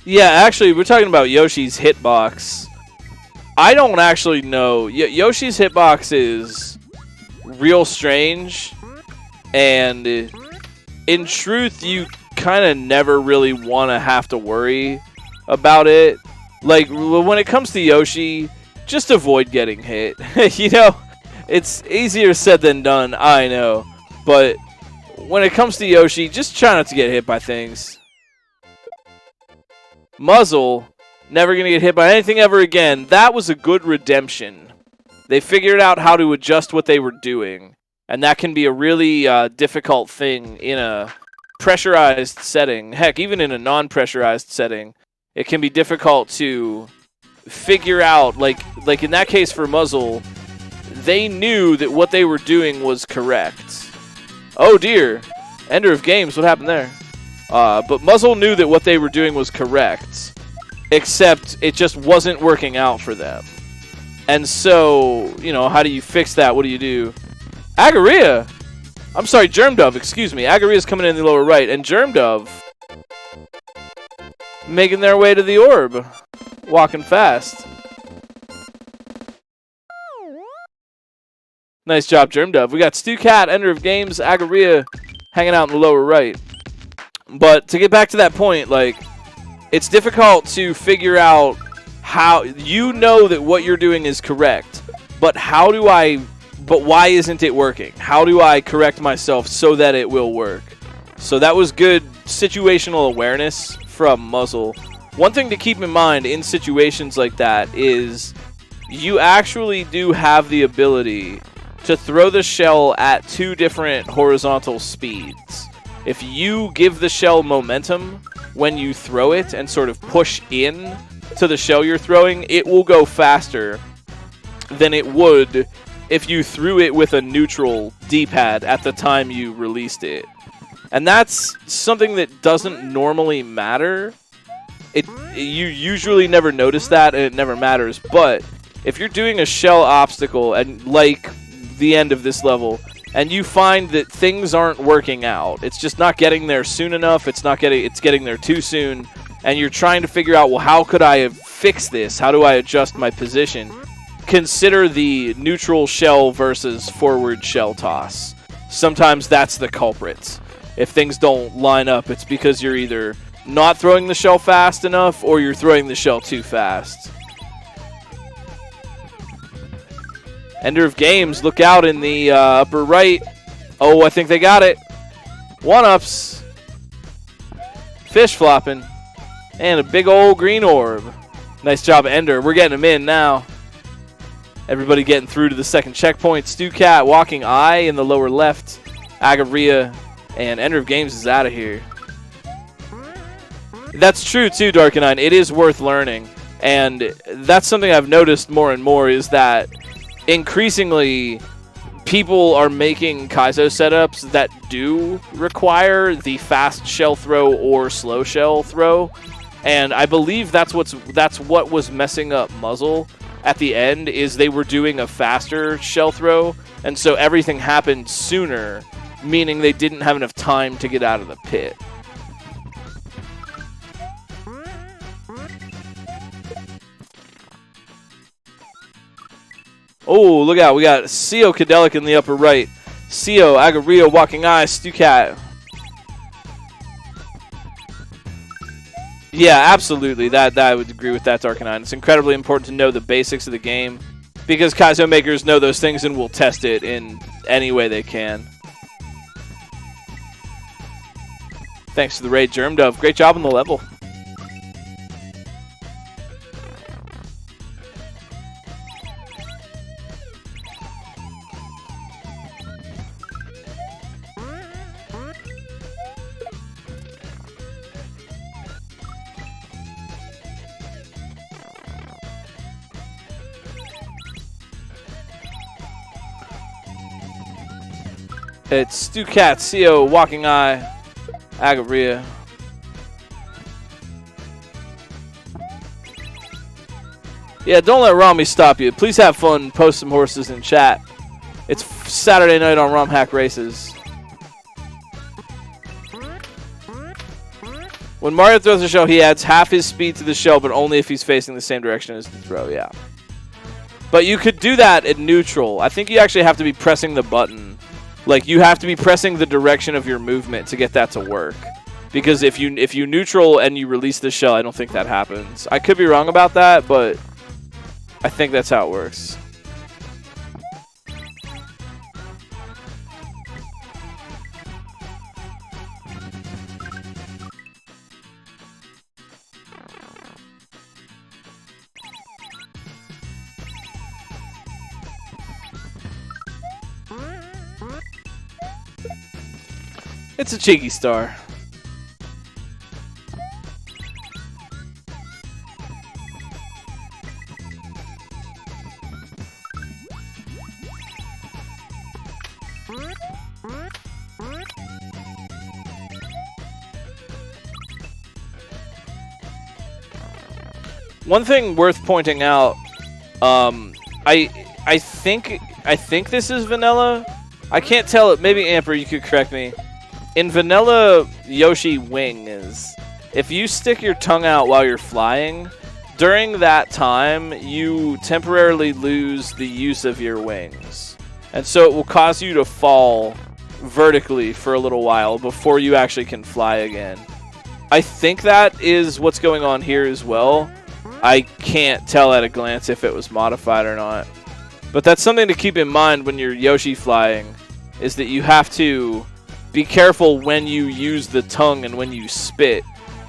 Speaker 1: Yeah, actually, we're talking about Yoshi's hitbox. I don't actually know. Yoshi's hitbox is real strange, and in truth, you kind of never really want to have to worry about it. Like, when it comes to Yoshi, just avoid getting hit. It's easier said than done, I know. But when it comes to Yoshi, just try not to get hit by things. Muzzle, never going to get hit by anything ever again. That was a good redemption. They figured out how to adjust what they were doing. And that can be a really difficult thing in a pressurized setting. Heck, even in a non-pressurized setting, it can be difficult to figure out. Like in that case for Muzzle, they knew that what they were doing was correct. Oh dear. Ender of games, what happened there? But Muzzle knew that what they were doing was correct, except it just wasn't working out for them. And so, how do you fix that? What do you do? Agaria! I'm sorry, Germdove, excuse me. Agaria's coming in the lower right, and Germdove making their way to the orb. Walking fast. Nice job, Germdove. We got Stu Cat, Ender of Games, Agaria hanging out in the lower right. But to get back to that point, it's difficult to figure out how you know that what you're doing is correct, but why isn't it working? How do I correct myself so that it will work? So that was good situational awareness from Muzzle. One thing to keep in mind in situations like that is you actually do have the ability to throw the shell at 2 different horizontal speeds. If you give the shell momentum when you throw it and sort of push in to the shell you're throwing, it will go faster than it would if you threw it with a neutral D-pad at the time you released it. And that's something that doesn't normally matter. You usually never notice that, and it never matters. But if you're doing a shell obstacle, and like the end of this level, and you find that things aren't working out, it's just not getting there soon enough, it's getting there too soon, and you're trying to figure out, well, how could I fix this? How do I adjust my position? Consider the neutral shell versus forward shell toss. Sometimes that's the culprit. If things don't line up, it's because you're either not throwing the shell fast enough or you're throwing the shell too fast. Ender of Games, look out in the upper right. Oh, I think they got it. One-ups. Fish flopping. And a big old green orb. Nice job, Ender. We're getting them in now. Everybody getting through to the second checkpoint. Stucat, Walking Eye in the lower left. Agaria and Ender of Games is out of here. That's true, too, Darkanine. It is worth learning. And that's something I've noticed more and more is that increasingly people are making Kaizo setups that do require the fast shell throw or slow shell throw. And I believe that's what was messing up Muzzle at the end is they were doing a faster shell throw. And so everything happened sooner, meaning they didn't have enough time to get out of the pit. Oh, look out. We got Seo Kadelic in the upper right. Seo, Agario, Walking Eye, Stucat. Yeah, absolutely. That I would agree with that, Darkanine. It's incredibly important to know the basics of the game because Kaizo makers know those things and will test it in any way they can. Thanks to the raid, Germdove. Great job on the level. It's Stucat, Seo, Walking Eye, Agaria. Yeah, don't let Rami stop you. Please have fun. Post some horses in chat. It's Saturday night on Romhack Races. When Mario throws a shell, he adds half his speed to the shell, but only if he's facing the same direction as the throw, yeah. But you could do that in neutral. I think you actually have to be pressing the button. Like, you have to be pressing the direction of your movement to get that to work. Because if you neutral and you release the shell, I don't think that happens. I could be wrong about that, but I think that's how it works. It's a cheeky star. One thing worth pointing out, I think this is vanilla. I can't tell it. Maybe Amper, you could correct me. In vanilla Yoshi wings, if you stick your tongue out while you're flying, during that time, you temporarily lose the use of your wings. And so it will cause you to fall vertically for a little while before you actually can fly again. I think that is what's going on here as well. I can't tell at a glance if it was modified or not. But that's something to keep in mind when you're Yoshi flying, is that you have to be careful when you use the tongue and when you spit,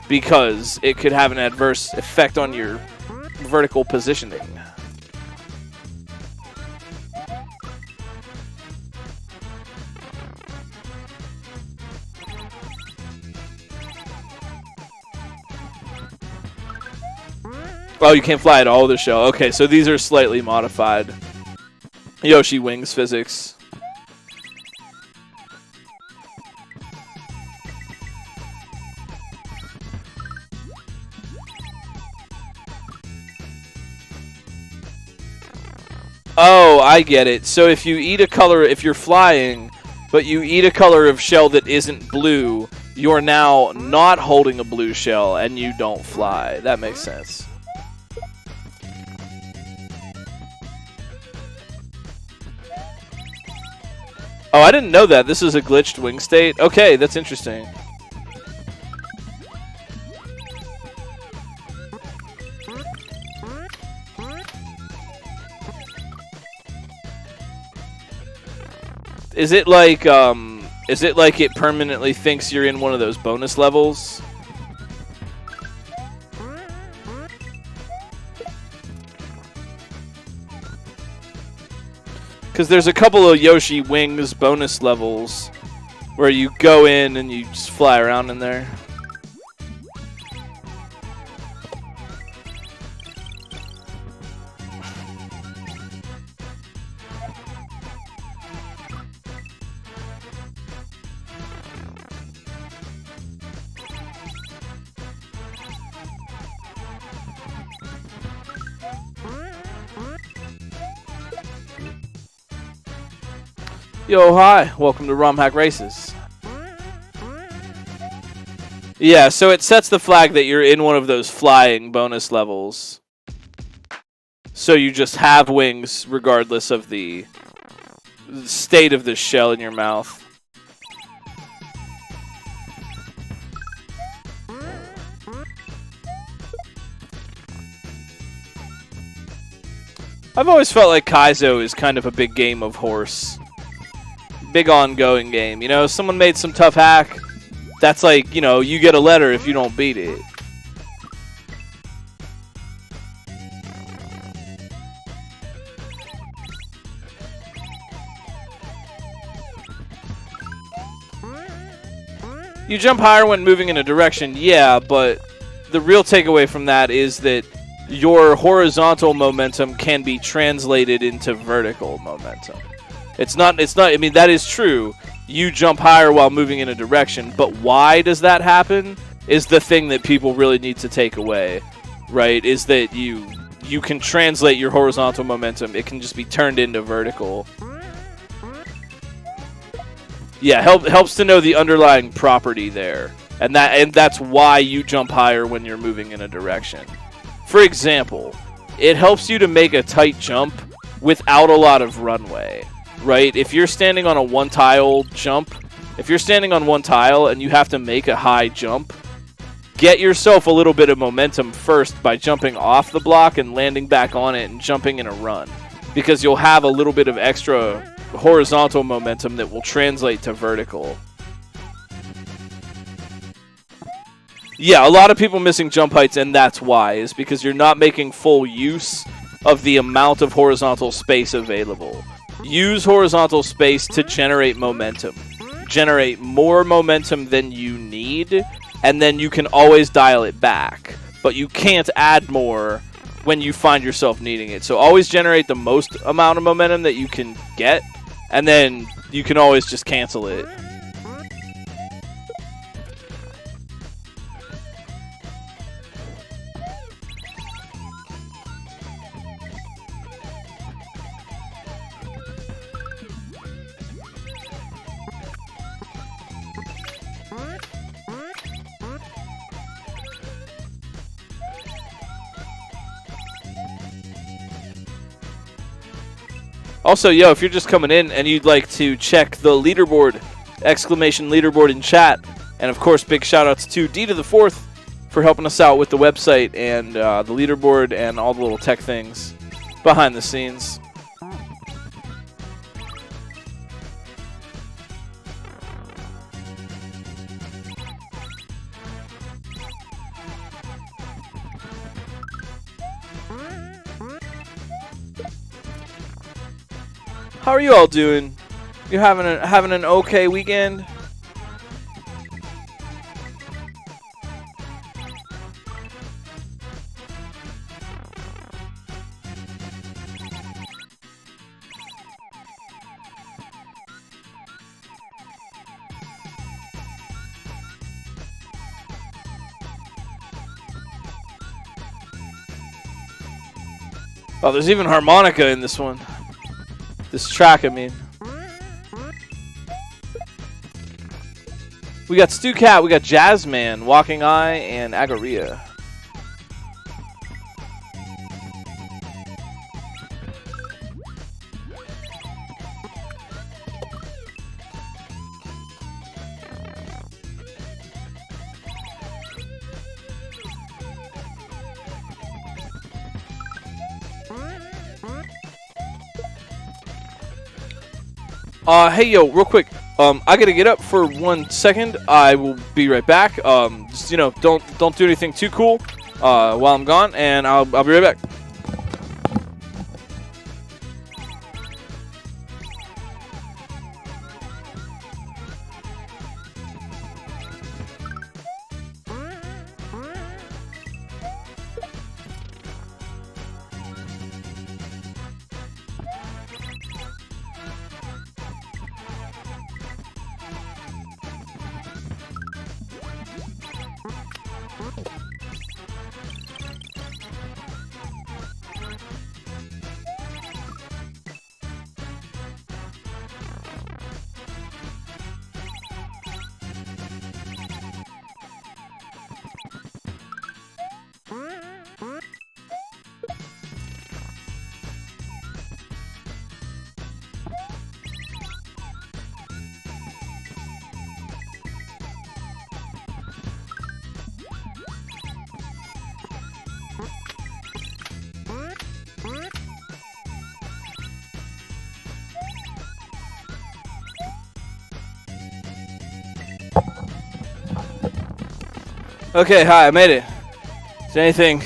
Speaker 1: because it could have an adverse effect on your vertical positioning. Oh, you can't fly at all this shell. Okay, so these are slightly modified Yoshi wings physics. Oh, I get it. So if you eat a color, if you're flying, but you eat a color of shell that isn't blue, you're now not holding a blue shell and you don't fly. That makes sense. Oh, I didn't know that. This is a glitched wing state. Okay, that's interesting. Is it like it permanently thinks you're in one of those bonus levels? Because there's a couple of Yoshi Wings bonus levels where you go in and you just fly around in there. Yo, hi. Welcome to Romhack Races. Yeah, so it sets the flag that you're in one of those flying bonus levels. So you just have wings regardless of the state of the shell in your mouth. I've always felt like Kaizo is kind of a big game of horse. Big ongoing game. You know, someone made some tough hack. That's like, you know, you get a letter if you don't beat it. You jump higher when moving in a direction, yeah, but the real takeaway from that is that your horizontal momentum can be translated into vertical momentum. It's not, I mean, that is true. You jump higher while moving in a direction, but why does that happen is the thing that people really need to take away, right? Is that you can translate your horizontal momentum. It can just be turned into vertical. Yeah, helps to know the underlying property there. And that's why you jump higher when you're moving in a direction. For example, it helps you to make a tight jump without a lot of runway. Right? If you're standing on a one-tile jump, if you're standing on one tile and you have to make a high jump, get yourself a little bit of momentum first by jumping off the block and landing back on it and jumping in a run. Because you'll have a little bit of extra horizontal momentum that will translate to vertical. Yeah, a lot of people missing jump heights, and that's why, is because you're not making full use of the amount of horizontal space available. Use horizontal space to generate momentum. Generate more momentum than you need, and then you can always dial it back. But you can't add more when you find yourself needing it. So always generate the most amount of momentum that you can get, and then you can always just cancel it. Also, yo, if you're just coming in and you'd like to check the leaderboard, exclamation leaderboard in chat, and of course, big shout-outs to D to the 4th for helping us out with the website and the leaderboard and all the little tech things behind the scenes. How are you all doing? You having an okay weekend? Oh, there's even harmonica in this one. This track, I mean. We got Stu Cat, we got Jazzman, Walking Eye, and Agoria. Hey, yo, real quick. I gotta get up for 1 second. I will be right back. Just, you know, don't do anything too cool while I'm gone, and I'll be right back. Okay, hi, I made it. Is anything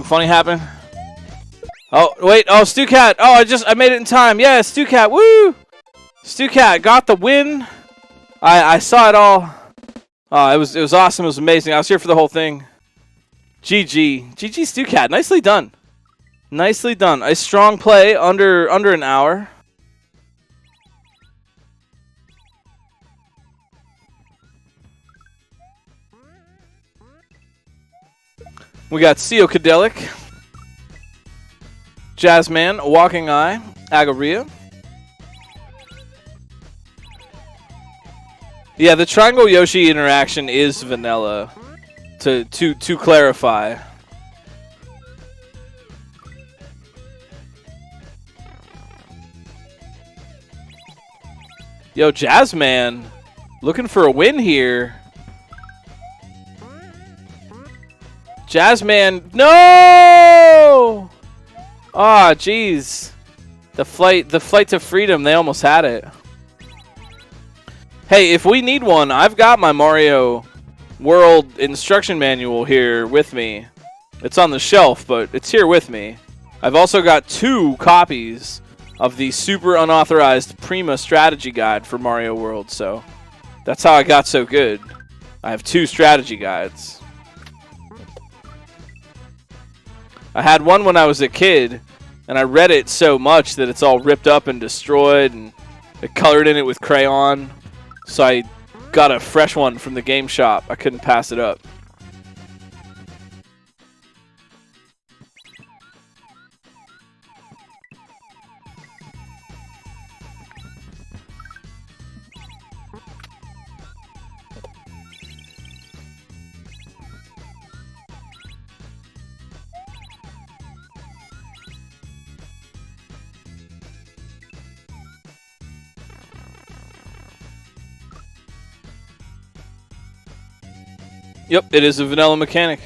Speaker 1: funny happen? Oh, wait, oh, StuCat. Oh, I made it in time. Yeah, StuCat, woo! StuCat got the win. I saw it all. It was awesome, it was amazing. I was here for the whole thing. GG. GG StuCat, nicely done. Nicely done. A strong play under an hour. We got Seocadelic, Jazzman, Walking Eye, Agaria. Yeah, the Triangle Yoshi interaction is vanilla. To clarify. Yo, Jazzman, looking for a win here. Jazzman, no! Ah, jeez. The flight to freedom, they almost had it. Hey, if we need one, I've got my Mario World instruction manual here with me. It's on the shelf, but it's here with me. I've also got 2 copies of the super unauthorized Prima strategy guide for Mario World, so that's how I got so good. I have 2 strategy guides. I had one when I was a kid, and I read it so much that it's all ripped up and destroyed, and I colored in it with crayon. So I got a fresh one from the game shop. I couldn't pass it up. Yep, it is a vanilla mechanic.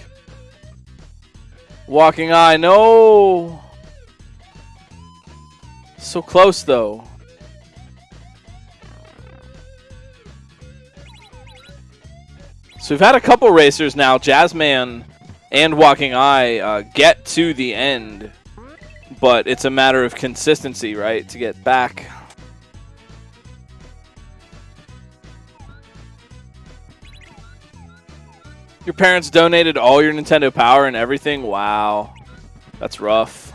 Speaker 1: Walking Eye, no! So close, though. So we've had a couple racers now, Jazzman and Walking Eye, get to the end. But it's a matter of consistency, right, to get back. Your parents donated all your Nintendo Power and everything? Wow. That's rough.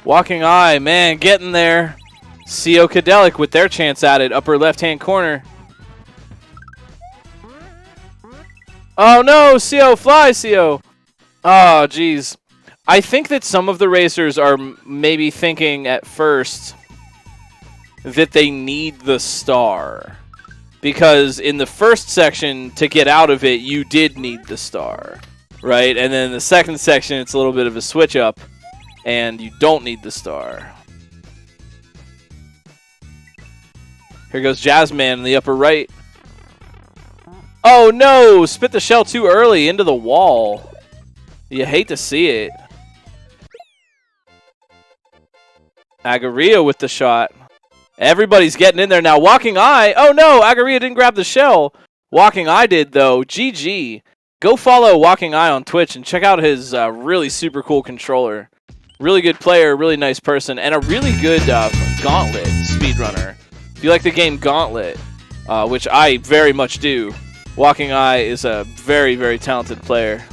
Speaker 1: Walking Eye, man, getting there. Seocadelic with their chance at it, upper left-hand corner. Oh no, CO, fly, CO. Oh, geez. I think that some of the racers are maybe thinking at first that they need the star. Because in the first section, to get out of it, you did need the star. right? And then the second section, it's a little bit of a switch up, and you don't need the star. Here goes Jazzman in the upper right. Oh no! Spit the shell too early into the wall. You hate to see it. Agaria with the shot. Everybody's getting in there now. Walking Eye. Oh no! Agaria didn't grab the shell. Walking Eye did though. GG. Go follow Walking Eye on Twitch and check out his really super cool controller. Really good player, really nice person, and a really good Gauntlet speedrunner. If you like the game Gauntlet, which I very much do, Walking Eye is a very, very talented player.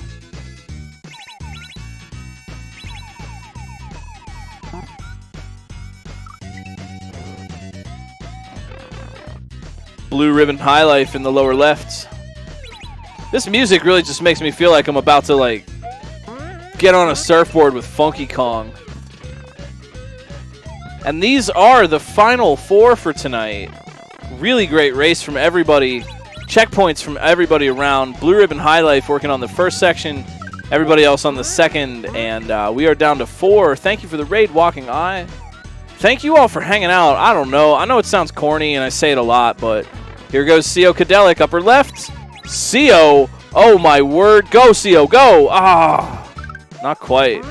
Speaker 1: Blue Ribbon High Life in the lower left. This music really just makes me feel like I'm about to, like, get on a surfboard with Funky Kong. And these are the final 4 for tonight. Really great race from everybody. Checkpoints from everybody around. Blue Ribbon High Life working on the first section. Everybody else on the second. And we are down to 4. Thank you for the raid, Walking Eye. Thank you all for hanging out. I don't know. I know it sounds corny and I say it a lot, but here goes CO Kadelic, upper left. CO. Oh my word. Go, CO. Go. Ah. Not quite.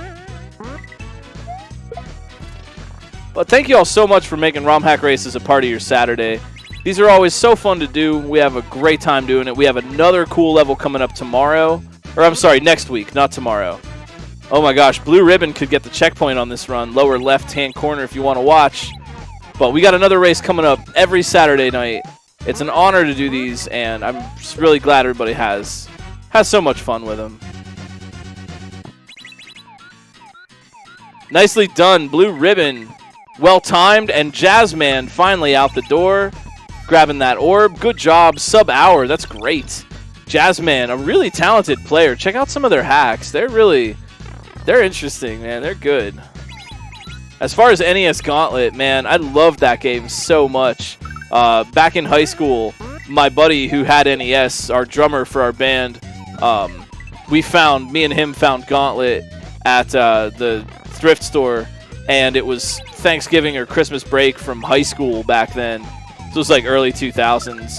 Speaker 1: But thank you all so much for making Romhack races a part of your Saturday. These are always so fun to do. We have a great time doing it. We have another cool level coming up tomorrow. Or I'm sorry, next week, not tomorrow. Oh my gosh, Blue Ribbon could get the checkpoint on this run. Lower left-hand corner if you want to watch. But we got another race coming up every Saturday night. It's an honor to do these, and I'm just really glad everybody has so much fun with them. Nicely done, Blue Ribbon. Well-timed, and Jazzman finally out the door, grabbing that orb. Good job, sub-hour. That's great. Jazzman, a really talented player. Check out some of their hacks. They're interesting, man. They're good. As far as NES Gauntlet, man, I loved that game so much. Back in high school, my buddy who had NES, our drummer for our band, me and him found Gauntlet at the thrift store, and it was Thanksgiving or Christmas break from high school back then. So it was like early 2000s.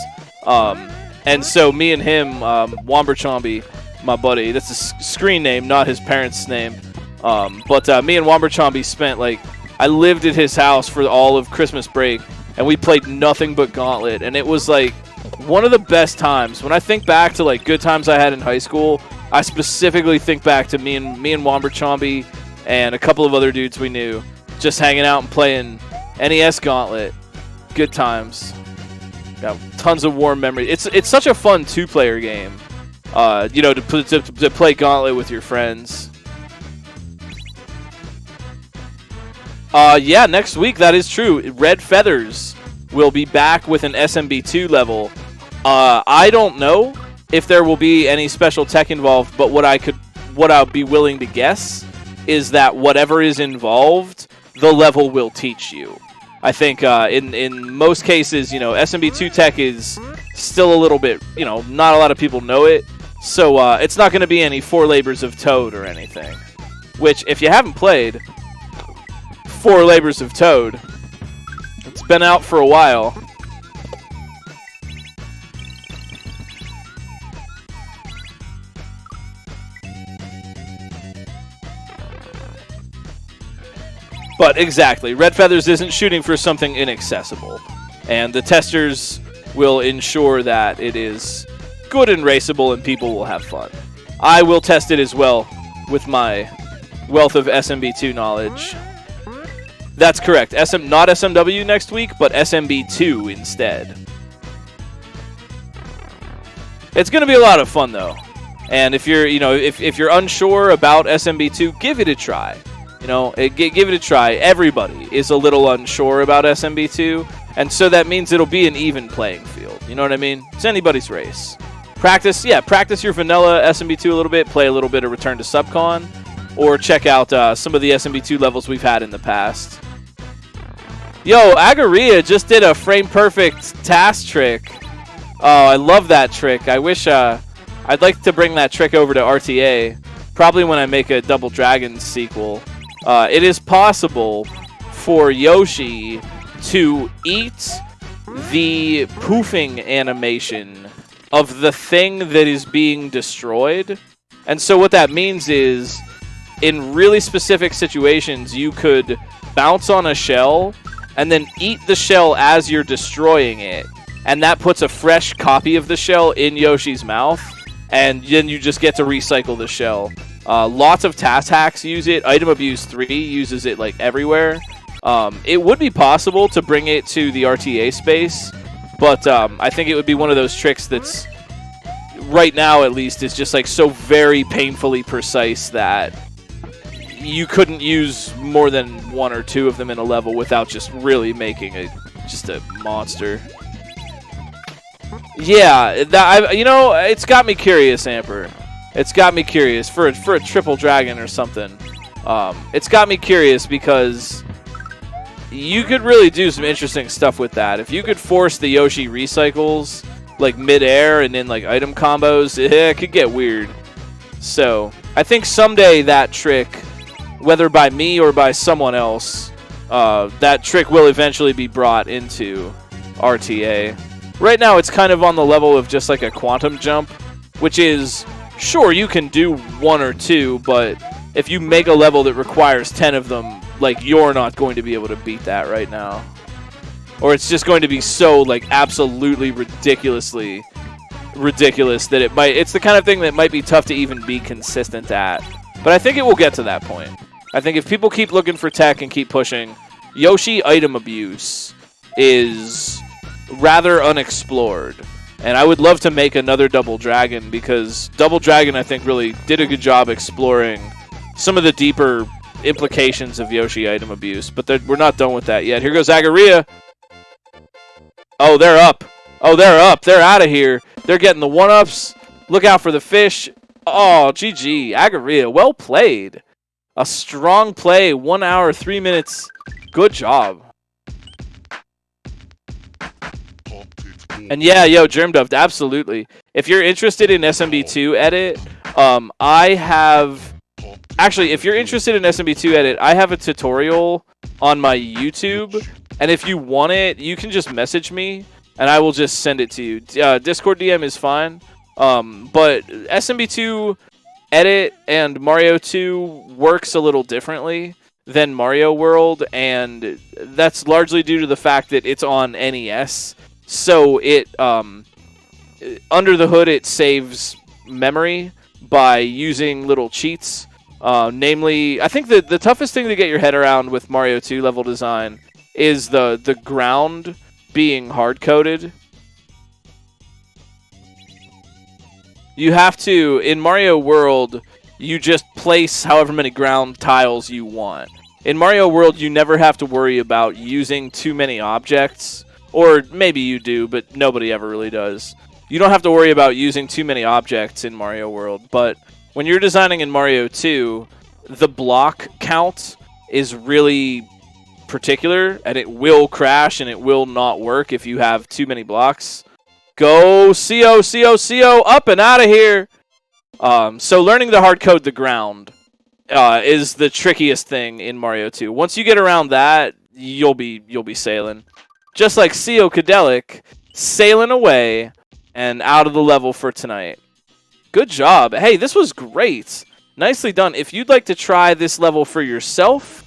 Speaker 1: And so me and him, Womberchombi, my buddy, that's a screen name, not his parents' name. But me and Womberchombi spent, like, I lived at his house for all of Christmas break, and we played nothing but Gauntlet. And it was, like, one of the best times. When I think back to, like, good times I had in high school, I specifically think back to me and Womberchombi and a couple of other dudes we knew, just hanging out and playing NES Gauntlet. Good times. Got tons of warm memories. It's such a fun two-player game. You know, to play Gauntlet with your friends. Yeah, next week, that is true. Red Feathers will be back with an SMB2 level. I don't know if there will be any special tech involved, but what I would be willing to guess is that whatever is involved, the level will teach you. I think in most cases, you know, SMB2 tech is still a little bit, you know, not a lot of people know it. So it's not going to be any Four Labors of Toad or anything. Which, if you haven't played Four Labors of Toad, it's been out for a while. But exactly, Red Feathers isn't shooting for something inaccessible. And the testers will ensure that it is good and raceable and people will have fun. I will test it as well with my wealth of SMB2 knowledge. That's correct. Not SMW next week, but SMB2 instead. It's going to be a lot of fun though. And if you're, you know, if you're unsure about SMB2, give it a try. You know, give it a try. Everybody is a little unsure about SMB2, and so that means it'll be an even playing field. You know what I mean? It's anybody's race. Practice your vanilla SMB2 a little bit, play a little bit of Return to Subcon, or check out some of the SMB2 levels we've had in the past. Yo, Agaria just did a frame-perfect task trick. Oh, I love that trick. I wish I'd like to bring that trick over to RTA, probably when I make a Double Dragon sequel. It is possible for Yoshi to eat the poofing animation of the thing that is being destroyed. And so what that means is, in really specific situations, you could bounce on a shell and then eat the shell as you're destroying it. And that puts a fresh copy of the shell in Yoshi's mouth. And then you just get to recycle the shell. Lots of task hacks use it. Item Abuse 3 uses it like everywhere. It would be possible to bring it to the RTA space, but I think it would be one of those tricks that's, right now at least, is just like so very painfully precise that you couldn't use more than 1 or 2 of them in a level without just really making just a monster. Yeah, it's got me curious, Amper. It's got me curious for a triple dragon or something. It's got me curious because you could really do some interesting stuff with that. If you could force the Yoshi recycles like mid-air and then like item combos, it could get weird. So I think someday that trick, whether by me or by someone else, that trick will eventually be brought into RTA. Right now it's kind of on the level of just like a quantum jump, which is, sure, you can do 1 or 2, but if you make a level that requires 10 of them, like, you're not going to be able to beat that right now. Or it's just going to be so, like, absolutely ridiculously ridiculous that it's the kind of thing that might be tough to even be consistent at. But I think it will get to that point. I think if people keep looking for tech and keep pushing, Yoshi item abuse is rather unexplored. And I would love to make another Double Dragon, because Double Dragon, I think, really did a good job exploring some of the deeper implications of Yoshi item abuse. But we're not done with that yet. Here goes Agaria. Oh, they're up. Oh, they're up. They're out of here. They're getting the one-ups. Look out for the fish. Oh, GG. Agaria, well played. A strong play. 1 hour, 3 minutes. Good job. And yeah, Germdove, absolutely. If you're interested in SMB2 edit, I have... Actually, if you're interested in SMB2 edit, I have a tutorial on my YouTube. And if you want it, you can just message me, and I will just send it to you. Discord DM is fine. But SMB2 edit and Mario 2 works a little differently than Mario World, and that's largely due to the fact that it's on NES. So it, under the hood, it saves memory by using little cheats. Namely, I think the toughest thing to get your head around with Mario 2 level design is the ground being hard-coded. You have to, in Mario World, you just place however many ground tiles you want. In Mario World, you never have to worry about using too many objects. Or maybe you do, but nobody ever really does. You don't have to worry about using too many objects in Mario World, but when you're designing in Mario 2, the block count is really particular, and it will crash and it will not work if you have too many blocks. Go, CO, CO, CO, up and out of here! So learning to hard code the ground is the trickiest thing in Mario 2. Once you get around that, you'll be sailing. Just like CO Kadelic, sailing away and out of the level for tonight. Good job. Hey, this was great. Nicely done. If you'd like to try this level for yourself,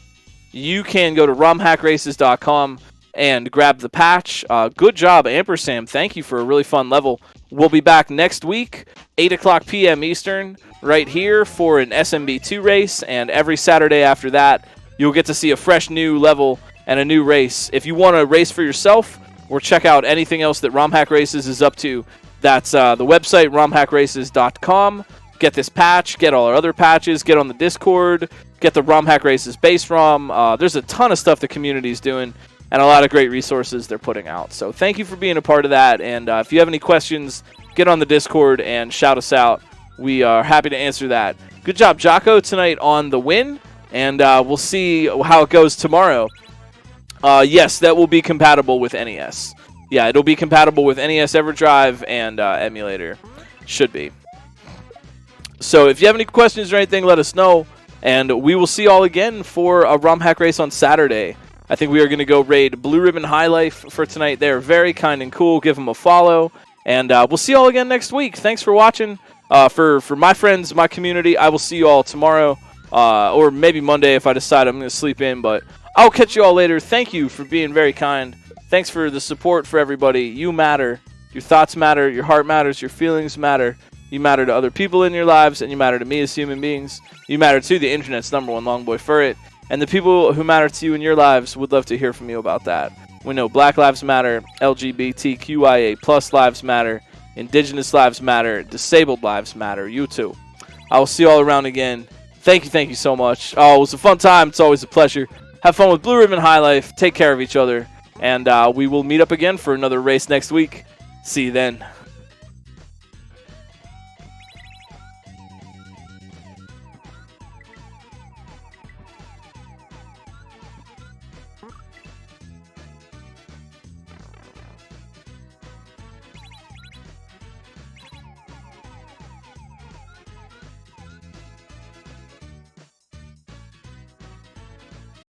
Speaker 1: you can go to romhackraces.com and grab the patch. Good job, AmperSam. Thank you for a really fun level. We'll be back next week, 8 o'clock p.m. Eastern, right here for an SMB2 race, and every Saturday after that, you'll get to see a fresh new level and a new race. If you want to race for yourself or check out anything else that Romhack Races is up to, that's the website, romhackraces.com. Get this patch, get all our other patches, get on the Discord, get the Romhack Races base ROM. There's a ton of stuff the community's doing and a lot of great resources they're putting out. So thank you for being a part of that. And if you have any questions, get on the Discord and shout us out. We are happy to answer that. Good job, Jocko, tonight on the win. And we'll see how it goes tomorrow. Yes, that will be compatible with NES. Yeah, it'll be compatible with NES EverDrive and emulator. Should be. So if you have any questions or anything, let us know. And we will see y'all again for a Romhack race on Saturday. I think we are going to go raid Blue Ribbon High Life for tonight. They are very kind and cool. Give them a follow. And we'll see y'all again next week. Thanks for watching. For my friends, my community, I will see you all tomorrow. Or maybe Monday if I decide I'm going to sleep in. But I'll catch you all later. Thank you for being very kind. Thanks for the support for everybody. You matter. Your thoughts matter. Your heart matters. Your feelings matter. You matter to other people in your lives, and you matter to me as human beings. You matter to the internet's #1 Longboy Furret. And the people who matter to you in your lives would love to hear from you about that. We know Black Lives Matter, LGBTQIA+ lives matter, Indigenous lives matter, disabled lives matter. You too. I will see you all around again. Thank you so much. Oh, it was a fun time. It's always a pleasure. Have fun with Blue Ribbon High Life. Take care of each other. And we will meet up again for another race next week. See you then.